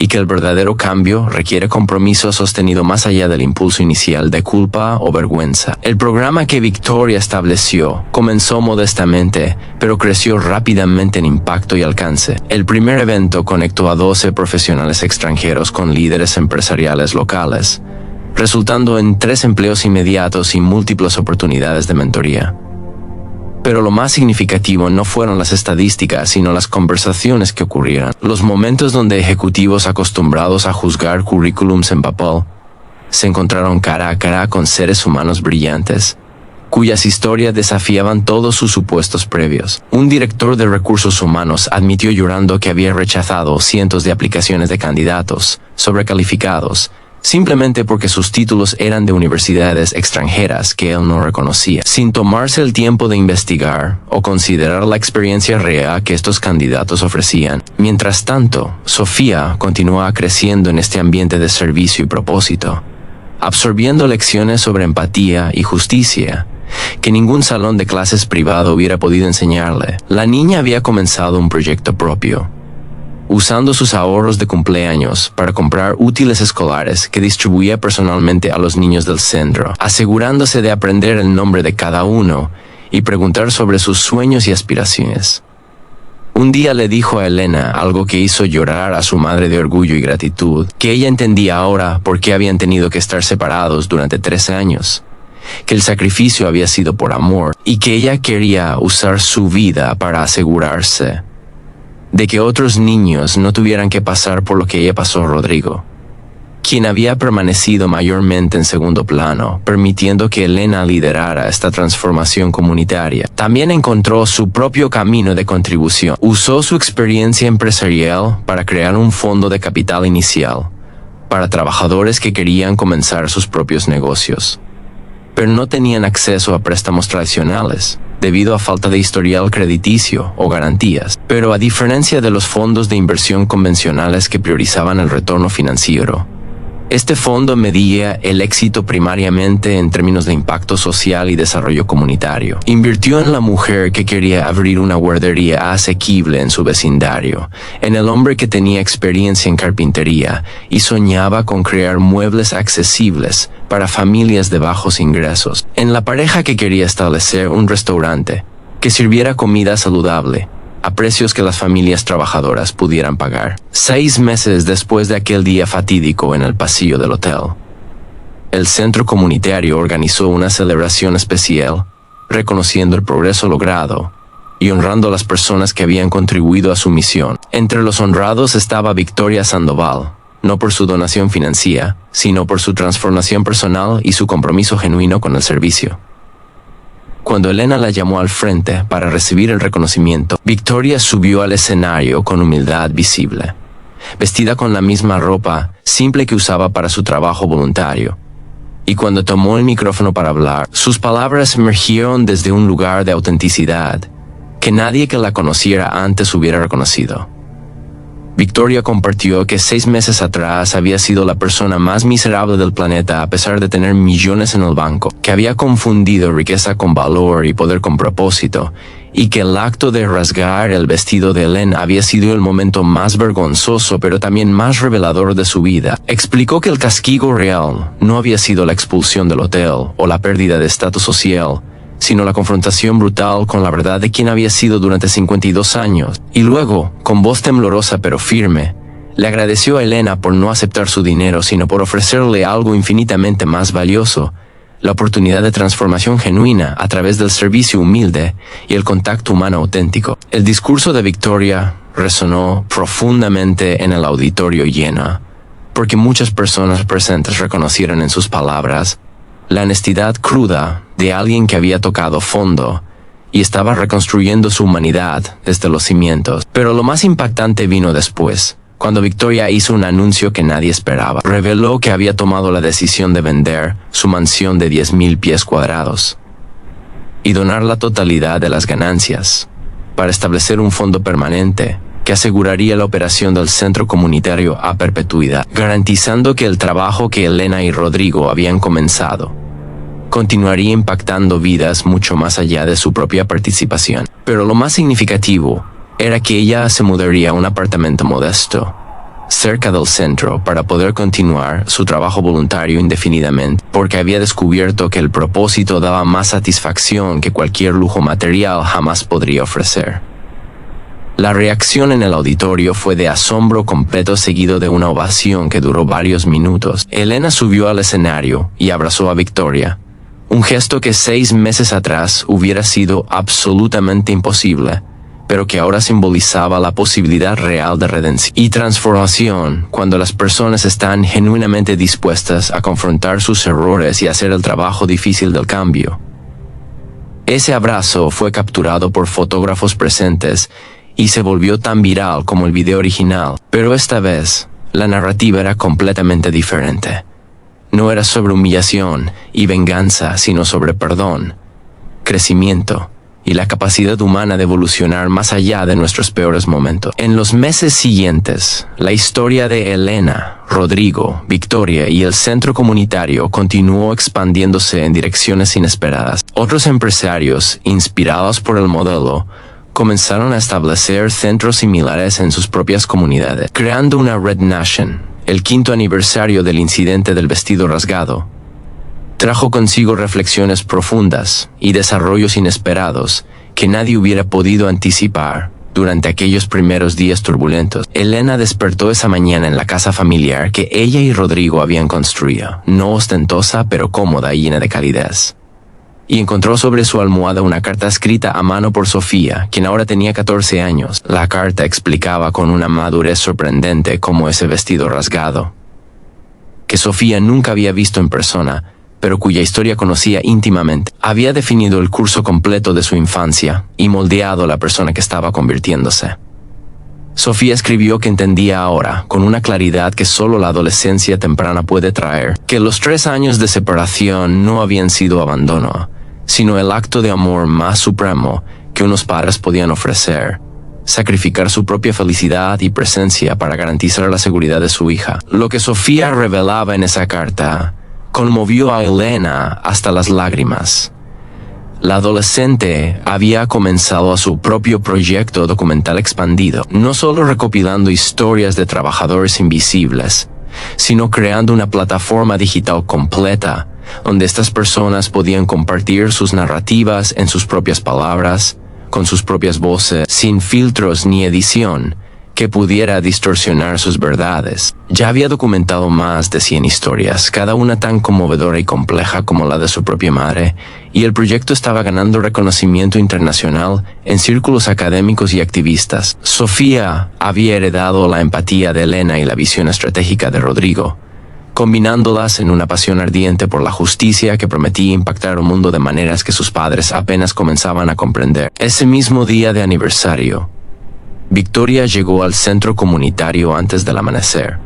y que el verdadero cambio requiere compromiso sostenido más allá del impulso inicial de culpa o vergüenza. El programa que Victoria estableció comenzó modestamente, pero creció rápidamente en impacto y alcance. El primer evento conectó a 12 profesionales extranjeros con líderes empresariales locales, resultando en 3 empleos inmediatos y múltiples oportunidades de mentoría. Pero lo más significativo no fueron las estadísticas, sino las conversaciones que ocurrieron. Los momentos donde ejecutivos acostumbrados a juzgar currículums en papel se encontraron cara a cara con seres humanos brillantes, cuyas historias desafiaban todos sus supuestos previos. Un director de recursos humanos admitió llorando que había rechazado cientos de aplicaciones de candidatos sobrecalificados, simplemente porque sus títulos eran de universidades extranjeras que él no reconocía, sin tomarse el tiempo de investigar o considerar la experiencia real que estos candidatos ofrecían. Mientras tanto, Sofía continuaba creciendo en este ambiente de servicio y propósito, absorbiendo lecciones sobre empatía y justicia que ningún salón de clases privado hubiera podido enseñarle. La niña había comenzado un proyecto propio, usando sus ahorros de cumpleaños para comprar útiles escolares que distribuía personalmente a los niños del centro, asegurándose de aprender el nombre de cada uno y preguntar sobre sus sueños y aspiraciones. Un día le dijo a Elena algo que hizo llorar a su madre de orgullo y gratitud, que ella entendía ahora por qué habían tenido que estar separados durante 13 años, que el sacrificio había sido por amor y que ella quería usar su vida para asegurarse de que otros niños no tuvieran que pasar por lo que ella pasó. Rodrigo, quien había permanecido mayormente en segundo plano, permitiendo que Elena liderara esta transformación comunitaria, también encontró su propio camino de contribución. Usó su experiencia empresarial para crear un fondo de capital inicial para trabajadores que querían comenzar sus propios negocios, pero no tenían acceso a préstamos tradicionales debido a falta de historial crediticio o garantías. Pero a diferencia de los fondos de inversión convencionales que priorizaban el retorno financiero, este fondo medía el éxito primariamente en términos de impacto social y desarrollo comunitario. Invirtió en la mujer que quería abrir una guardería asequible en su vecindario, en el hombre que tenía experiencia en carpintería y soñaba con crear muebles accesibles para familias de bajos ingresos, en la pareja que quería establecer un restaurante que sirviera comida saludable a precios que las familias trabajadoras pudieran pagar. 6 meses después de aquel día fatídico en el pasillo del hotel, El centro comunitario organizó una celebración especial, reconociendo el progreso logrado y honrando a las personas que habían contribuido a su misión. Entre los honrados estaba Victoria Sandoval, no por su donación financiera, sino por su transformación personal y su compromiso genuino con el servicio. Cuando Elena la llamó al frente para recibir el reconocimiento, Victoria subió al escenario con humildad visible, vestida con la misma ropa simple que usaba para su trabajo voluntario. Y cuando tomó el micrófono para hablar, sus palabras emergieron desde un lugar de autenticidad que nadie que la conociera antes hubiera reconocido. Victoria compartió que 6 meses atrás había sido la persona más miserable del planeta a pesar de tener millones en el banco, que había confundido riqueza con valor y poder con propósito, y que el acto de rasgar el vestido de Elena había sido el momento más vergonzoso pero también más revelador de su vida. Explicó que el castigo real no había sido la expulsión del hotel o la pérdida de estatus social, sino la confrontación brutal con la verdad de quién había sido durante 52 años. Y luego, con voz temblorosa pero firme, le agradeció a Elena por no aceptar su dinero, sino por ofrecerle algo infinitamente más valioso: la oportunidad de transformación genuina a través del servicio humilde y el contacto humano auténtico. El discurso de Victoria resonó profundamente en el auditorio lleno, porque muchas personas presentes reconocieron en sus palabras la honestidad cruda de alguien que había tocado fondo y estaba reconstruyendo su humanidad desde los cimientos. Pero lo más impactante vino después, cuando Victoria hizo un anuncio que nadie esperaba. Reveló que había tomado la decisión de vender su mansión de 10,000 pies cuadrados y donar la totalidad de las ganancias para establecer un fondo permanente que aseguraría la operación del centro comunitario a perpetuidad, garantizando que el trabajo que Elena y Rodrigo habían comenzado continuaría impactando vidas mucho más allá de su propia participación. Pero lo más significativo era que ella se mudaría a un apartamento modesto, cerca del centro, para poder continuar su trabajo voluntario indefinidamente, porque había descubierto que el propósito daba más satisfacción que cualquier lujo material jamás podría ofrecer. La reacción en el auditorio fue de asombro completo, seguido de una ovación que duró varios minutos. Elena subió al escenario y abrazó a Victoria, un gesto que 6 meses atrás hubiera sido absolutamente imposible, pero que ahora simbolizaba la posibilidad real de redención y transformación cuando las personas están genuinamente dispuestas a confrontar sus errores y hacer el trabajo difícil del cambio. Ese abrazo fue capturado por fotógrafos presentes y se volvió tan viral como el video original, pero esta vez la narrativa era completamente diferente. No era sobre humillación y venganza, sino sobre perdón, crecimiento y la capacidad humana de evolucionar más allá de nuestros peores momentos. En los meses siguientes, la historia de Elena, Rodrigo, Victoria y el centro comunitario continuó expandiéndose en direcciones inesperadas. Otros empresarios, inspirados por el modelo, comenzaron a establecer centros similares en sus propias comunidades, creando una Red Nation. El 5º aniversario del incidente del vestido rasgado trajo consigo reflexiones profundas y desarrollos inesperados que nadie hubiera podido anticipar durante aquellos primeros días turbulentos. Elena despertó esa mañana en la casa familiar que ella y Rodrigo habían construido, no ostentosa pero cómoda y llena de calidez, y encontró sobre su almohada una carta escrita a mano por Sofía, quien ahora tenía 14 años. La carta explicaba con una madurez sorprendente cómo ese vestido rasgado, que Sofía nunca había visto en persona, pero cuya historia conocía íntimamente, había definido el curso completo de su infancia y moldeado la persona que estaba convirtiéndose. Sofía escribió que entendía ahora, con una claridad que solo la adolescencia temprana puede traer, que los 3 años de separación no habían sido abandono, sino el acto de amor más supremo que unos padres podían ofrecer: sacrificar su propia felicidad y presencia para garantizar la seguridad de su hija. Lo que Sofía revelaba en esa carta conmovió a Elena hasta las lágrimas. La adolescente había comenzado su propio proyecto documental expandido, no solo recopilando historias de trabajadores invisibles, sino creando una plataforma digital completa, donde estas personas podían compartir sus narrativas en sus propias palabras, con sus propias voces, sin filtros ni edición, que pudiera distorsionar sus verdades. Ya había documentado más de 100 historias, cada una tan conmovedora y compleja como la de su propia madre, y el proyecto estaba ganando reconocimiento internacional en círculos académicos y activistas. Sofía había heredado la empatía de Elena y la visión estratégica de Rodrigo, combinándolas en una pasión ardiente por la justicia que prometía impactar el mundo de maneras que sus padres apenas comenzaban a comprender. Ese mismo día de aniversario, Victoria llegó al centro comunitario antes del amanecer,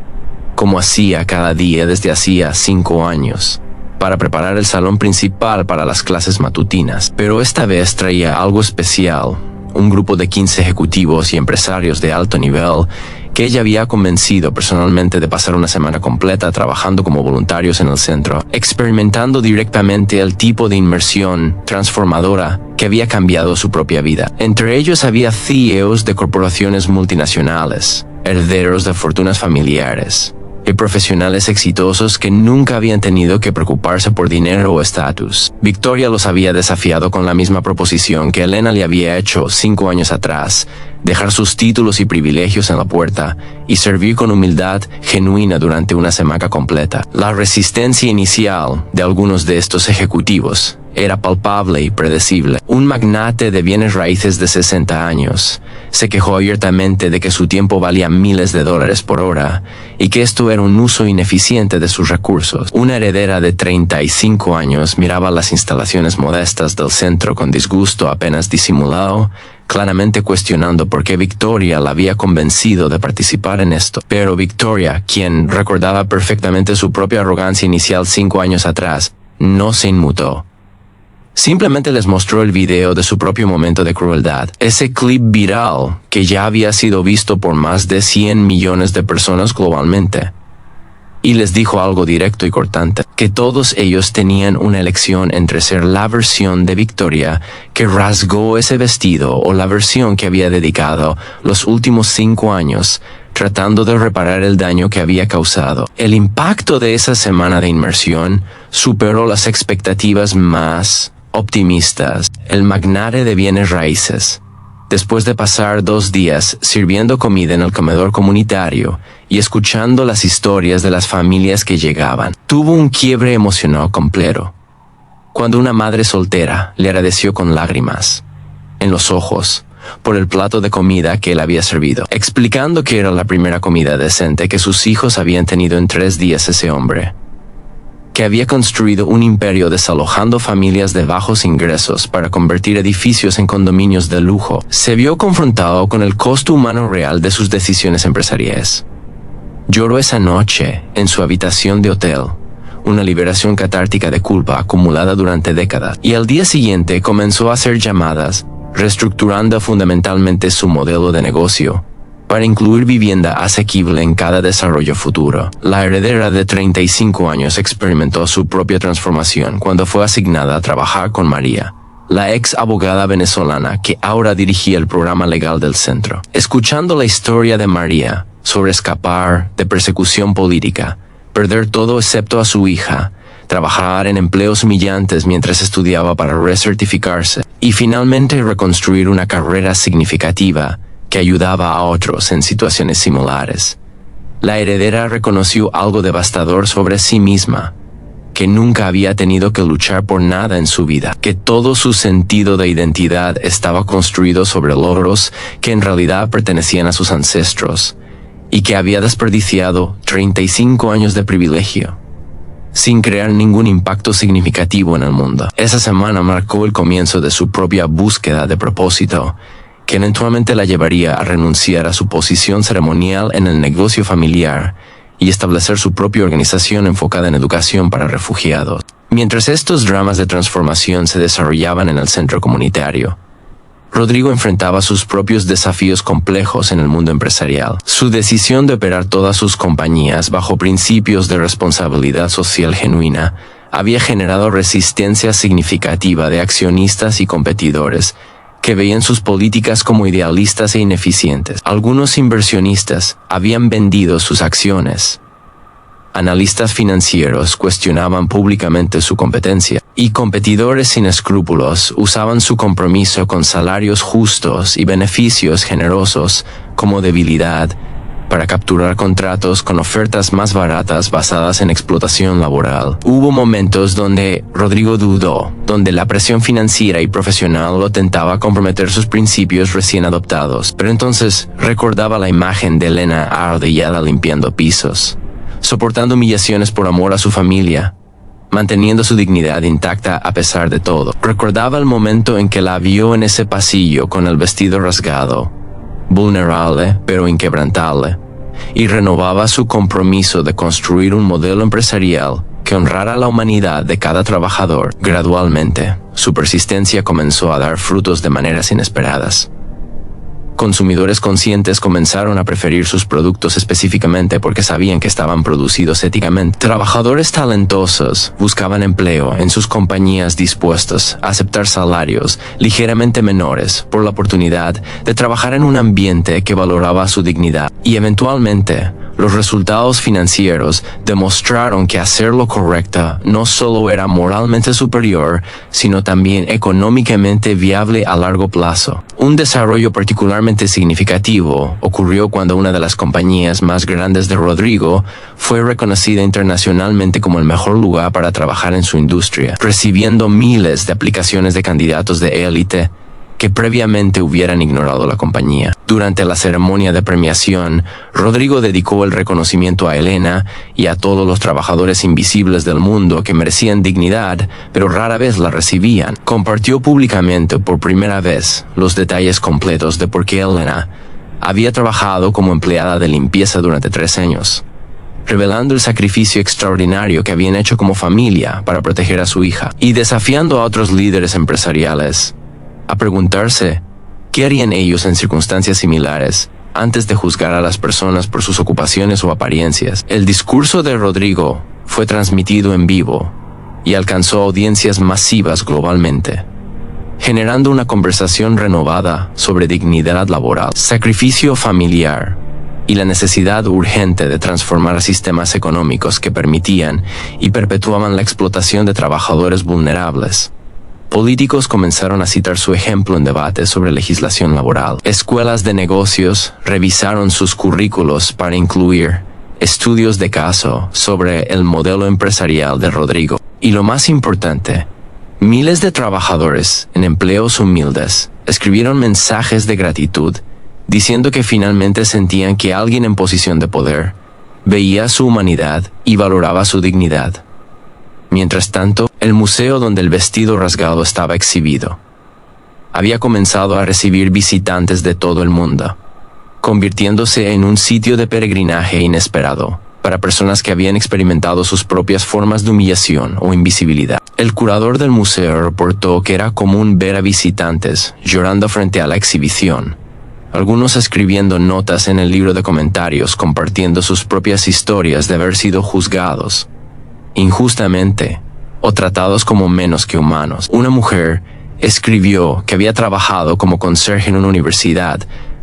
como hacía cada día desde hacía 5 años, para preparar el salón principal para las clases matutinas. Pero esta vez traía algo especial, un grupo de 15 ejecutivos y empresarios de alto nivel que ella había convencido personalmente de pasar una semana completa trabajando como voluntarios en el centro, experimentando directamente el tipo de inmersión transformadora que había cambiado su propia vida. Entre ellos había CEOs de corporaciones multinacionales, herederos de fortunas familiares y profesionales exitosos que nunca habían tenido que preocuparse por dinero o estatus. Victoria los había desafiado con la misma proposición que Elena le había hecho 5 años atrás: dejar sus títulos y privilegios en la puerta y servir con humildad genuina durante una semana completa. La resistencia inicial de algunos de estos ejecutivos era palpable y predecible. Un magnate de bienes raíces de 60 años se quejó abiertamente de que su tiempo valía miles de dólares por hora y que esto era un uso ineficiente de sus recursos. Una heredera de 35 años miraba las instalaciones modestas del centro con disgusto apenas disimulado, claramente cuestionando por qué Victoria la había convencido de participar en esto. Pero Victoria, quien recordaba perfectamente su propia arrogancia inicial 5 años atrás, no se inmutó. Simplemente les mostró el video de su propio momento de crueldad, ese clip viral que ya había sido visto por más de 100 millones de personas globalmente. Y les dijo algo directo y cortante, que todos ellos tenían una elección entre ser la versión de Victoria que rasgó ese vestido o la versión que había dedicado los últimos 5 años tratando de reparar el daño que había causado. El impacto de esa semana de inmersión superó las expectativas más optimistas. El magnate de bienes raíces, después de pasar 2 días sirviendo comida en el comedor comunitario y escuchando las historias de las familias que llegaban, tuvo un quiebre emocional completo, cuando una madre soltera le agradeció con lágrimas en los ojos por el plato de comida que él había servido, explicando que era la primera comida decente que sus hijos habían tenido en 3 días. Ese hombre, que había construido un imperio desalojando familias de bajos ingresos para convertir edificios en condominios de lujo, se vio confrontado con el costo humano real de sus decisiones empresariales. Lloró esa noche en su habitación de hotel, una liberación catártica de culpa acumulada durante décadas, y al día siguiente comenzó a hacer llamadas, reestructurando fundamentalmente su modelo de negocio para incluir vivienda asequible en cada desarrollo futuro. La heredera de 35 años experimentó su propia transformación cuando fue asignada a trabajar con María, la ex abogada venezolana que ahora dirigía el programa legal del centro. Escuchando la historia de María sobre escapar de persecución política, perder todo excepto a su hija, trabajar en empleos humillantes mientras estudiaba para recertificarse y finalmente reconstruir una carrera significativa que ayudaba a otros en situaciones similares, la heredera reconoció algo devastador sobre sí misma, que nunca había tenido que luchar por nada en su vida, que todo su sentido de identidad estaba construido sobre logros que en realidad pertenecían a sus ancestros, y que había desperdiciado 35 años de privilegio sin crear ningún impacto significativo en el mundo. Esa semana marcó el comienzo de su propia búsqueda de propósito, que eventualmente la llevaría a renunciar a su posición ceremonial en el negocio familiar y establecer su propia organización enfocada en educación para refugiados. Mientras estos dramas de transformación se desarrollaban en el centro comunitario, Rodrigo enfrentaba sus propios desafíos complejos en el mundo empresarial. Su decisión de operar todas sus compañías bajo principios de responsabilidad social genuina había generado resistencia significativa de accionistas y competidores que veían sus políticas como idealistas e ineficientes. Algunos inversionistas habían vendido sus acciones. Analistas financieros cuestionaban públicamente su competencia, Y competidores sin escrúpulos usaban su compromiso con salarios justos y beneficios generosos como debilidad para capturar contratos con ofertas más baratas basadas en explotación laboral. Hubo momentos donde Rodrigo dudó, donde la presión financiera y profesional lo tentaba comprometer sus principios recién adoptados, pero entonces recordaba la imagen de Elena arrodillada limpiando pisos, soportando humillaciones por amor a su familia, manteniendo su dignidad intacta a pesar de todo. Recordaba el momento en que la vio en ese pasillo con el vestido rasgado, vulnerable pero inquebrantable, y renovaba su compromiso de construir un modelo empresarial que honrara la humanidad de cada trabajador. Gradualmente, su persistencia comenzó a dar frutos de maneras inesperadas. Consumidores conscientes comenzaron a preferir sus productos específicamente porque sabían que estaban producidos éticamente. Trabajadores talentosos buscaban empleo en sus compañías dispuestos a aceptar salarios ligeramente menores por la oportunidad de trabajar en un ambiente que valoraba su dignidad. Y eventualmente, los resultados financieros demostraron que hacer lo correcto no solo era moralmente superior, sino también económicamente viable a largo plazo. Un desarrollo particularmente significativo ocurrió cuando una de las compañías más grandes de Rodrigo fue reconocida internacionalmente como el mejor lugar para trabajar en su industria, recibiendo miles de aplicaciones de candidatos de élite que previamente hubieran ignorado la compañía. Durante la ceremonia de premiación, Rodrigo dedicó el reconocimiento a Elena y a todos los trabajadores invisibles del mundo que merecían dignidad, pero rara vez la recibían. Compartió públicamente por primera vez los detalles completos de por qué Elena había trabajado como empleada de limpieza durante 3 años, revelando el sacrificio extraordinario que habían hecho como familia para proteger a su hija, y desafiando a otros líderes empresariales a preguntarse qué harían ellos en circunstancias similares antes de juzgar a las personas por sus ocupaciones o apariencias. El discurso de Rodrigo fue transmitido en vivo y alcanzó audiencias masivas globalmente, generando una conversación renovada sobre dignidad laboral, sacrificio familiar y la necesidad urgente de transformar sistemas económicos que permitían y perpetuaban la explotación de trabajadores vulnerables. Políticos comenzaron a citar su ejemplo en debates sobre legislación laboral. Escuelas de negocios revisaron sus currículos para incluir estudios de caso sobre el modelo empresarial de Rodrigo. Y lo más importante, miles de trabajadores en empleos humildes escribieron mensajes de gratitud, diciendo que finalmente sentían que alguien en posición de poder veía su humanidad y valoraba su dignidad. Mientras tanto, el museo donde el vestido rasgado estaba exhibido había comenzado a recibir visitantes de todo el mundo, convirtiéndose en un sitio de peregrinaje inesperado para personas que habían experimentado sus propias formas de humillación o invisibilidad. El curador del museo reportó que era común ver a visitantes llorando frente a la exhibición, algunos escribiendo notas en el libro de comentarios compartiendo sus propias historias de haber sido juzgados injustamente o tratados como menos que humanos. Una mujer escribió que había trabajado como conserje en una universidad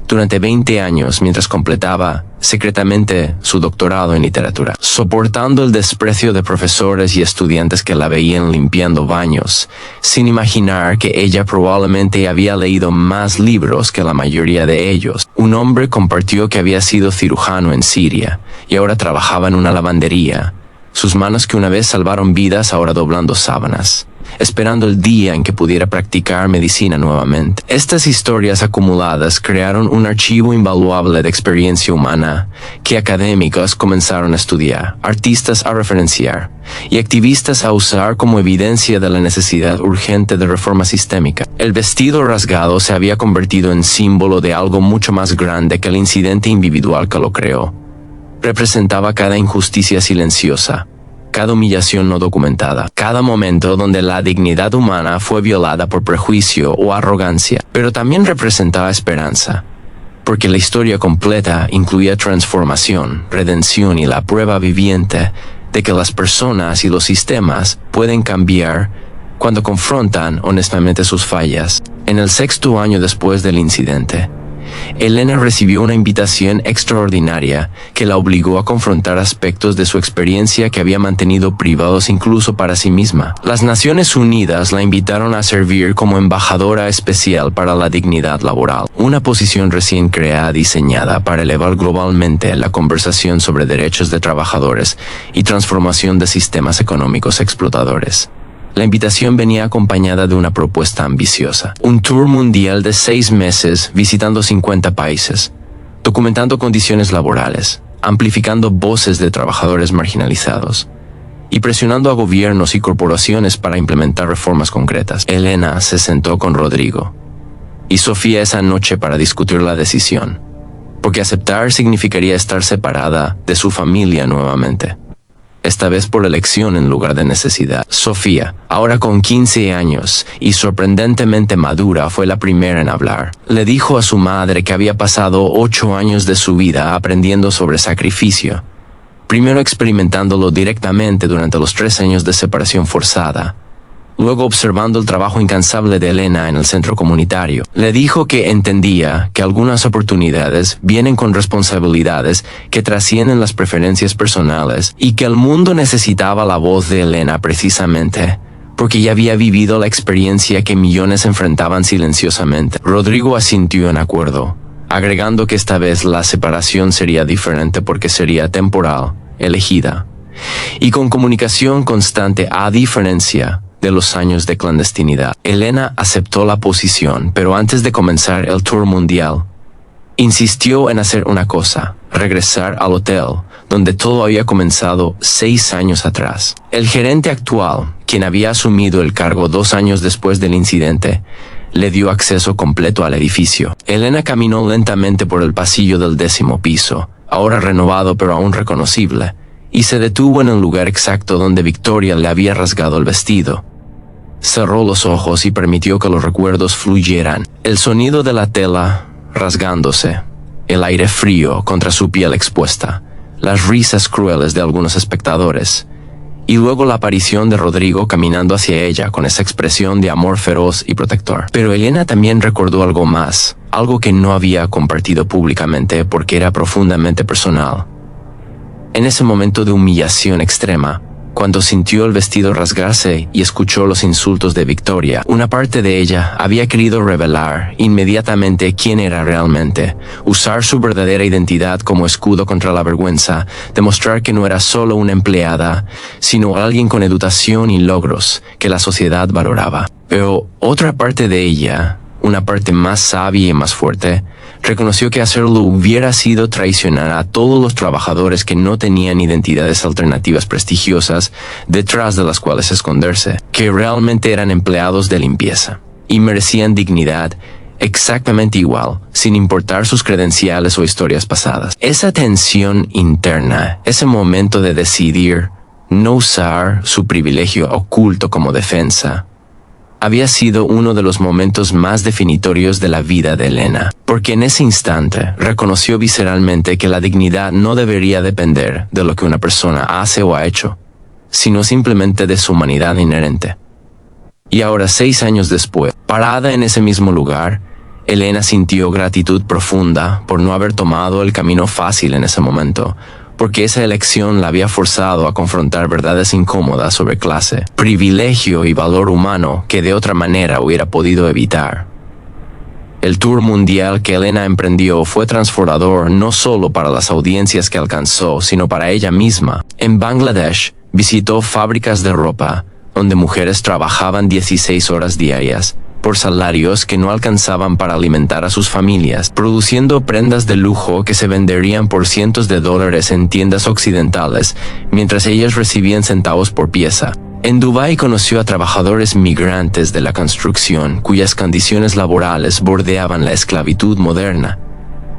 durante 20 años mientras completaba secretamente su doctorado en literatura, soportando el desprecio de profesores y estudiantes que la veían limpiando baños, sin imaginar que ella probablemente había leído más libros que la mayoría de ellos. Un hombre compartió que había sido cirujano en Siria y ahora trabajaba en una lavandería, sus manos que una vez salvaron vidas ahora doblando sábanas, esperando el día en que pudiera practicar medicina nuevamente. Estas historias acumuladas crearon un archivo invaluable de experiencia humana que académicos comenzaron a estudiar, artistas a referenciar y activistas a usar como evidencia de la necesidad urgente de reforma sistémica. El vestido rasgado se había convertido en símbolo de algo mucho más grande que el incidente individual que lo creó. Representaba cada injusticia silenciosa, cada humillación no documentada, cada momento donde la dignidad humana fue violada por prejuicio o arrogancia, pero también representaba esperanza, porque la historia completa incluía transformación, redención y la prueba viviente de que las personas y los sistemas pueden cambiar cuando confrontan honestamente sus fallas. En el 6º año después del incidente, Elena recibió una invitación extraordinaria que la obligó a confrontar aspectos de su experiencia que había mantenido privados incluso para sí misma. Las Naciones Unidas la invitaron a servir como embajadora especial para la dignidad laboral, una posición recién creada diseñada para elevar globalmente la conversación sobre derechos de trabajadores y transformación de sistemas económicos explotadores. La invitación venía acompañada de una propuesta ambiciosa, un tour mundial de 6 meses visitando 50 países, documentando condiciones laborales, amplificando voces de trabajadores marginalizados y presionando a gobiernos y corporaciones para implementar reformas concretas. Elena se sentó con Rodrigo y Sofía esa noche para discutir la decisión, porque aceptar significaría estar separada de su familia nuevamente. Esta vez por elección en lugar de necesidad. Sofía, ahora con 15 años y sorprendentemente madura, fue la primera en hablar. Le dijo a su madre que había pasado 8 años de su vida aprendiendo sobre sacrificio, primero experimentándolo directamente durante los 3 años de separación forzada, luego observando el trabajo incansable de Elena en el centro comunitario. Le dijo que entendía que algunas oportunidades vienen con responsabilidades que trascienden las preferencias personales y que el mundo necesitaba la voz de Elena precisamente porque ya había vivido la experiencia que millones enfrentaban silenciosamente. Rodrigo asintió en acuerdo, agregando que esta vez la separación sería diferente porque sería temporal, elegida, y con comunicación constante a diferencia de los años de clandestinidad. Elena aceptó la posición, pero antes de comenzar el tour mundial, insistió en hacer una cosa: regresar al hotel donde todo había comenzado 6 años atrás. El gerente actual, quien había asumido el cargo 2 años después del incidente, le dio acceso completo al edificio. Elena caminó lentamente por el pasillo del 10º piso, ahora renovado pero aún reconocible, y se detuvo en el lugar exacto donde Victoria le había rasgado el vestido. Cerró los ojos y permitió que los recuerdos fluyeran. El sonido de la tela rasgándose, el aire frío contra su piel expuesta, las risas crueles de algunos espectadores, y luego la aparición de Rodrigo caminando hacia ella con esa expresión de amor feroz y protector. Pero Elena también recordó algo más, algo que no había compartido públicamente porque era profundamente personal. En ese momento de humillación extrema, cuando sintió el vestido rasgarse y escuchó los insultos de Victoria, una parte de ella había querido revelar inmediatamente quién era realmente, usar su verdadera identidad como escudo contra la vergüenza, demostrar que no era solo una empleada, sino alguien con educación y logros que la sociedad valoraba. Pero otra parte de ella, una parte más sabia y más fuerte, reconoció que hacerlo hubiera sido traicionar a todos los trabajadores que no tenían identidades alternativas prestigiosas detrás de las cuales esconderse, que realmente eran empleados de limpieza y merecían dignidad exactamente igual, sin importar sus credenciales o historias pasadas. Esa tensión interna, ese momento de decidir no usar su privilegio oculto como defensa, había sido uno de los momentos más definitorios de la vida de Elena, porque en ese instante reconoció visceralmente que la dignidad no debería depender de lo que una persona hace o ha hecho, sino simplemente de su humanidad inherente. Y ahora, 6 años después, parada en ese mismo lugar, Elena sintió gratitud profunda por no haber tomado el camino fácil en ese momento, porque esa elección la había forzado a confrontar verdades incómodas sobre clase, privilegio y valor humano que de otra manera hubiera podido evitar. El tour mundial que Elena emprendió fue transformador no solo para las audiencias que alcanzó, sino para ella misma. En Bangladesh, visitó fábricas de ropa, donde mujeres trabajaban 16 horas diarias, por salarios que no alcanzaban para alimentar a sus familias, produciendo prendas de lujo que se venderían por cientos de dólares en tiendas occidentales, mientras ellas recibían centavos por pieza. En Dubái conoció a trabajadores migrantes de la construcción cuyas condiciones laborales bordeaban la esclavitud moderna.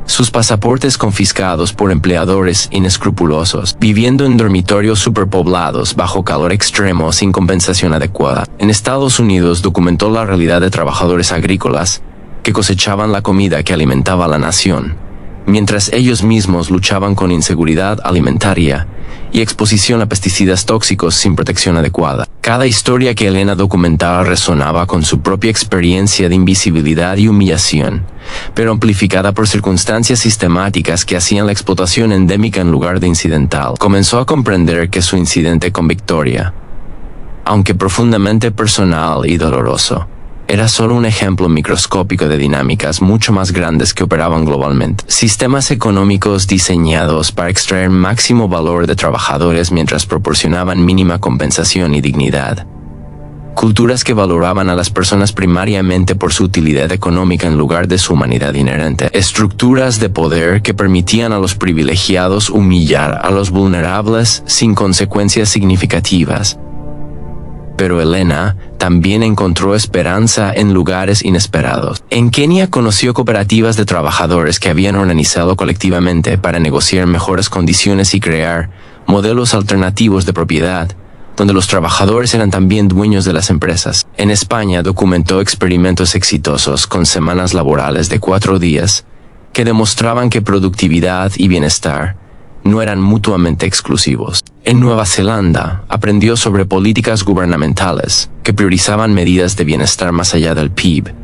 Sus pasaportes confiscados por empleadores inescrupulosos, viviendo en dormitorios superpoblados bajo calor extremo sin compensación adecuada. En Estados Unidos documentó la realidad de trabajadores agrícolas que cosechaban la comida que alimentaba a la nación, mientras ellos mismos luchaban con inseguridad alimentaria y exposición a pesticidas tóxicos sin protección adecuada. Cada historia que Elena documentaba resonaba con su propia experiencia de invisibilidad y humillación, pero amplificada por circunstancias sistemáticas que hacían la explotación endémica en lugar de incidental. Comenzó a comprender que su incidente con Victoria, aunque profundamente personal y doloroso, era solo un ejemplo microscópico de dinámicas mucho más grandes que operaban globalmente. Sistemas económicos diseñados para extraer máximo valor de trabajadores mientras proporcionaban mínima compensación y dignidad. Culturas que valoraban a las personas primariamente por su utilidad económica en lugar de su humanidad inherente. Estructuras de poder que permitían a los privilegiados humillar a los vulnerables sin consecuencias significativas. Pero Elena también encontró esperanza en lugares inesperados. En Kenia conoció cooperativas de trabajadores que habían organizado colectivamente para negociar mejores condiciones y crear modelos alternativos de propiedad, donde los trabajadores eran también dueños de las empresas. En España documentó experimentos exitosos con semanas laborales de 4 días que demostraban que productividad y bienestar no eran mutuamente exclusivos. En Nueva Zelanda aprendió sobre políticas gubernamentales que priorizaban medidas de bienestar más allá del PIB,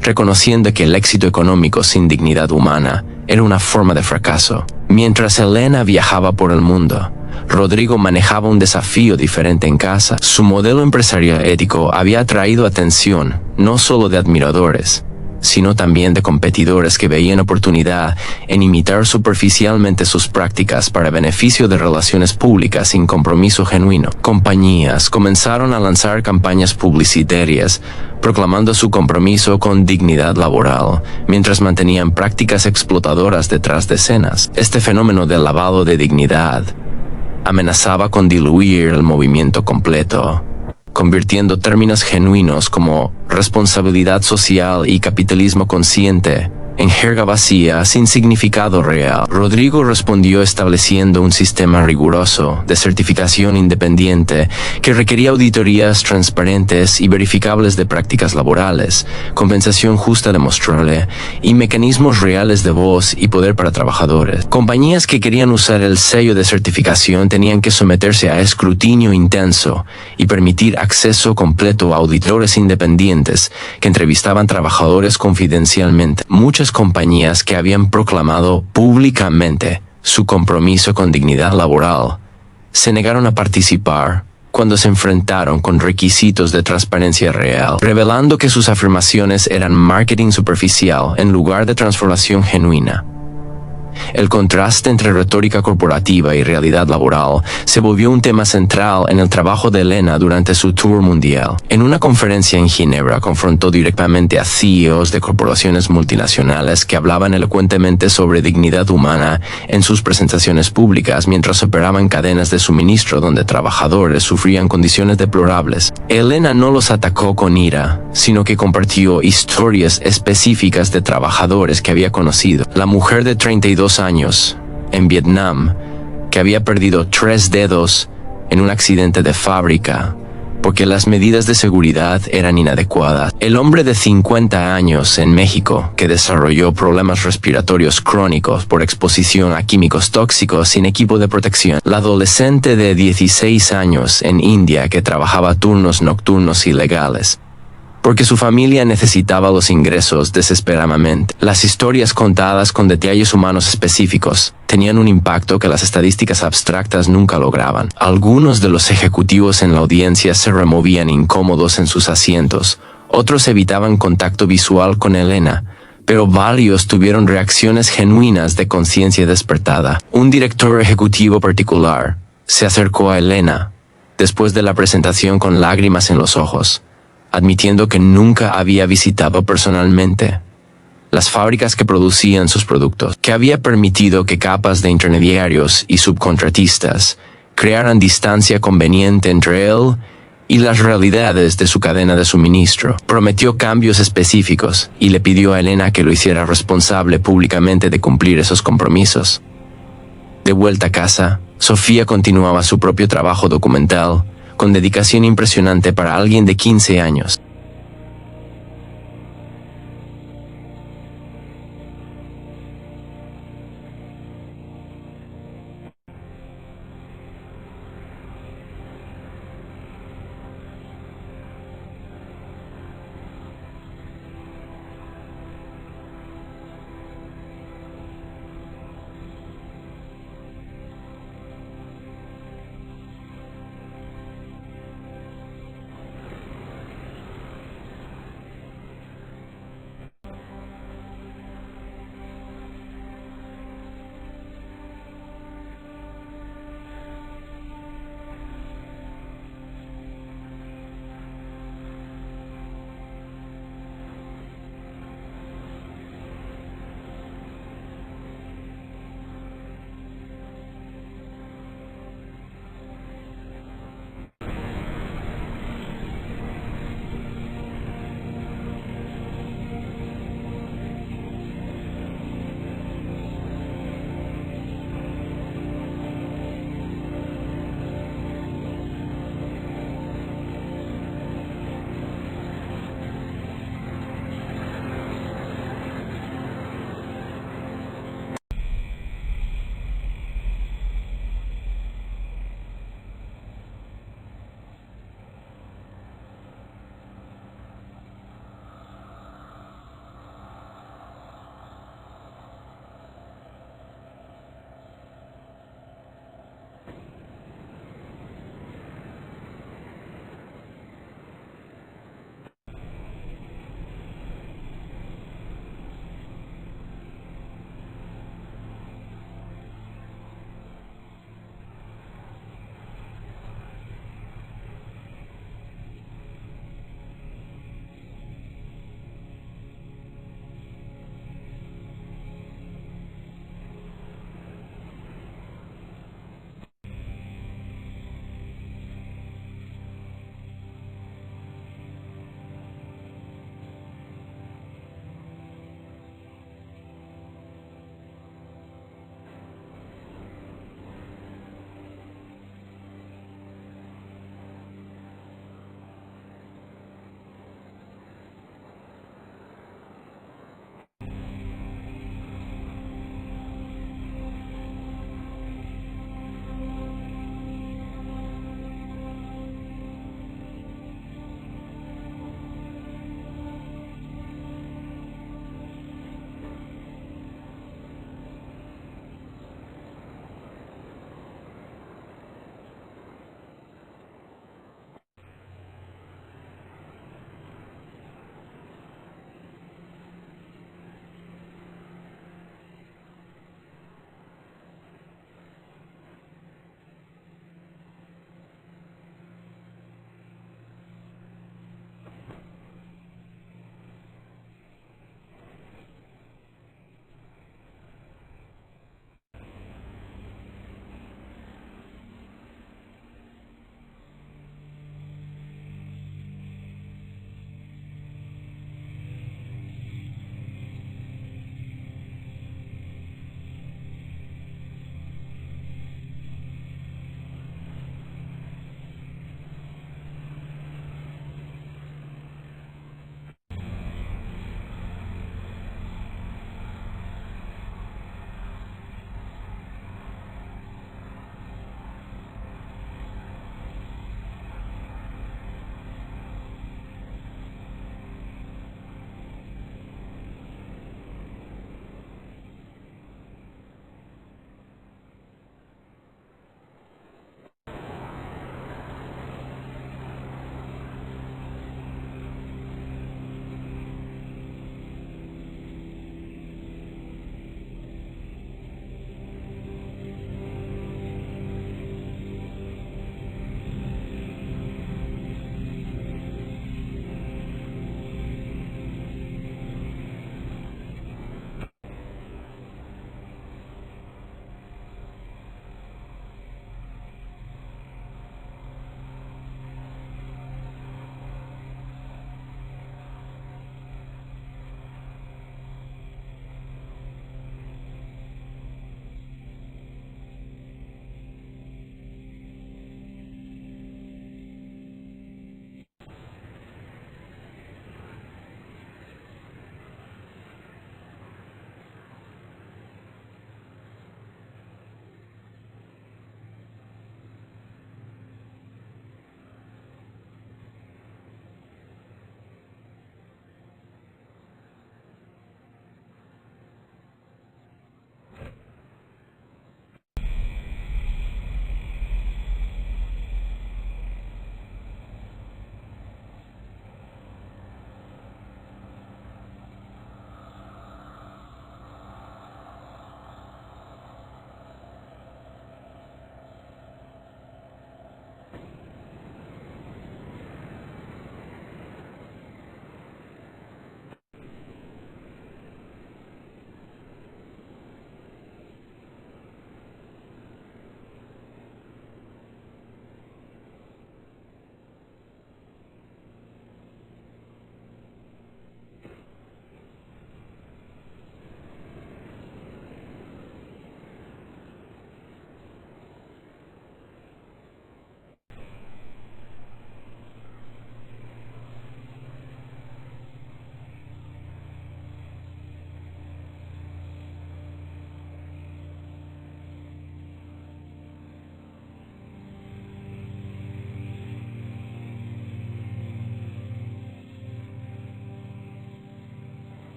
reconociendo que el éxito económico sin dignidad humana era una forma de fracaso. Mientras Elena viajaba por el mundo, Rodrigo manejaba un desafío diferente en casa. Su modelo empresarial ético había atraído atención no solo de admiradores, sino también de competidores que veían oportunidad en imitar superficialmente sus prácticas para beneficio de relaciones públicas sin compromiso genuino. Compañías comenzaron a lanzar campañas publicitarias proclamando su compromiso con dignidad laboral, mientras mantenían prácticas explotadoras detrás de escenas. Este fenómeno del lavado de dignidad amenazaba con diluir el movimiento completo, convirtiendo términos genuinos como responsabilidad social y capitalismo consciente en jerga vacía sin significado real. Rodrigo respondió estableciendo un sistema riguroso de certificación independiente que requería auditorías transparentes y verificables de prácticas laborales, compensación justa demostrable y mecanismos reales de voz y poder para trabajadores. Compañías que querían usar el sello de certificación tenían que someterse a escrutinio intenso y permitir acceso completo a auditores independientes que entrevistaban trabajadores confidencialmente. Muchas compañías que habían proclamado públicamente su compromiso con dignidad laboral se negaron a participar cuando se enfrentaron con requisitos de transparencia real, revelando que sus afirmaciones eran marketing superficial en lugar de transformación genuina. El contraste entre retórica corporativa y realidad laboral se volvió un tema central en el trabajo de Elena durante su tour mundial. En una conferencia en Ginebra confrontó directamente a CEOs de corporaciones multinacionales que hablaban elocuentemente sobre dignidad humana en sus presentaciones públicas mientras operaban cadenas de suministro donde trabajadores sufrían condiciones deplorables. Elena no los atacó con ira, sino que compartió historias específicas de trabajadores que había conocido. La mujer de 32 años en Vietnam que había perdido 3 dedos en un accidente de fábrica porque las medidas de seguridad eran inadecuadas. El hombre de 50 años en México que desarrolló problemas respiratorios crónicos por exposición a químicos tóxicos sin equipo de protección. La adolescente de 16 años en India que trabajaba turnos nocturnos ilegales porque su familia necesitaba los ingresos desesperadamente. Las historias contadas con detalles humanos específicos tenían un impacto que las estadísticas abstractas nunca lograban. Algunos de los ejecutivos en la audiencia se removían incómodos en sus asientos, otros evitaban contacto visual con Elena, pero varios tuvieron reacciones genuinas de conciencia despertada. Un director ejecutivo particular se acercó a Elena después de la presentación con lágrimas en los ojos, admitiendo que nunca había visitado personalmente las fábricas que producían sus productos, que había permitido que capas de intermediarios y subcontratistas crearan distancia conveniente entre él y las realidades de su cadena de suministro. Prometió cambios específicos y le pidió a Elena que lo hiciera responsable públicamente de cumplir esos compromisos. De vuelta a casa, Sofía continuaba su propio trabajo documental, con dedicación impresionante para alguien de 15 años.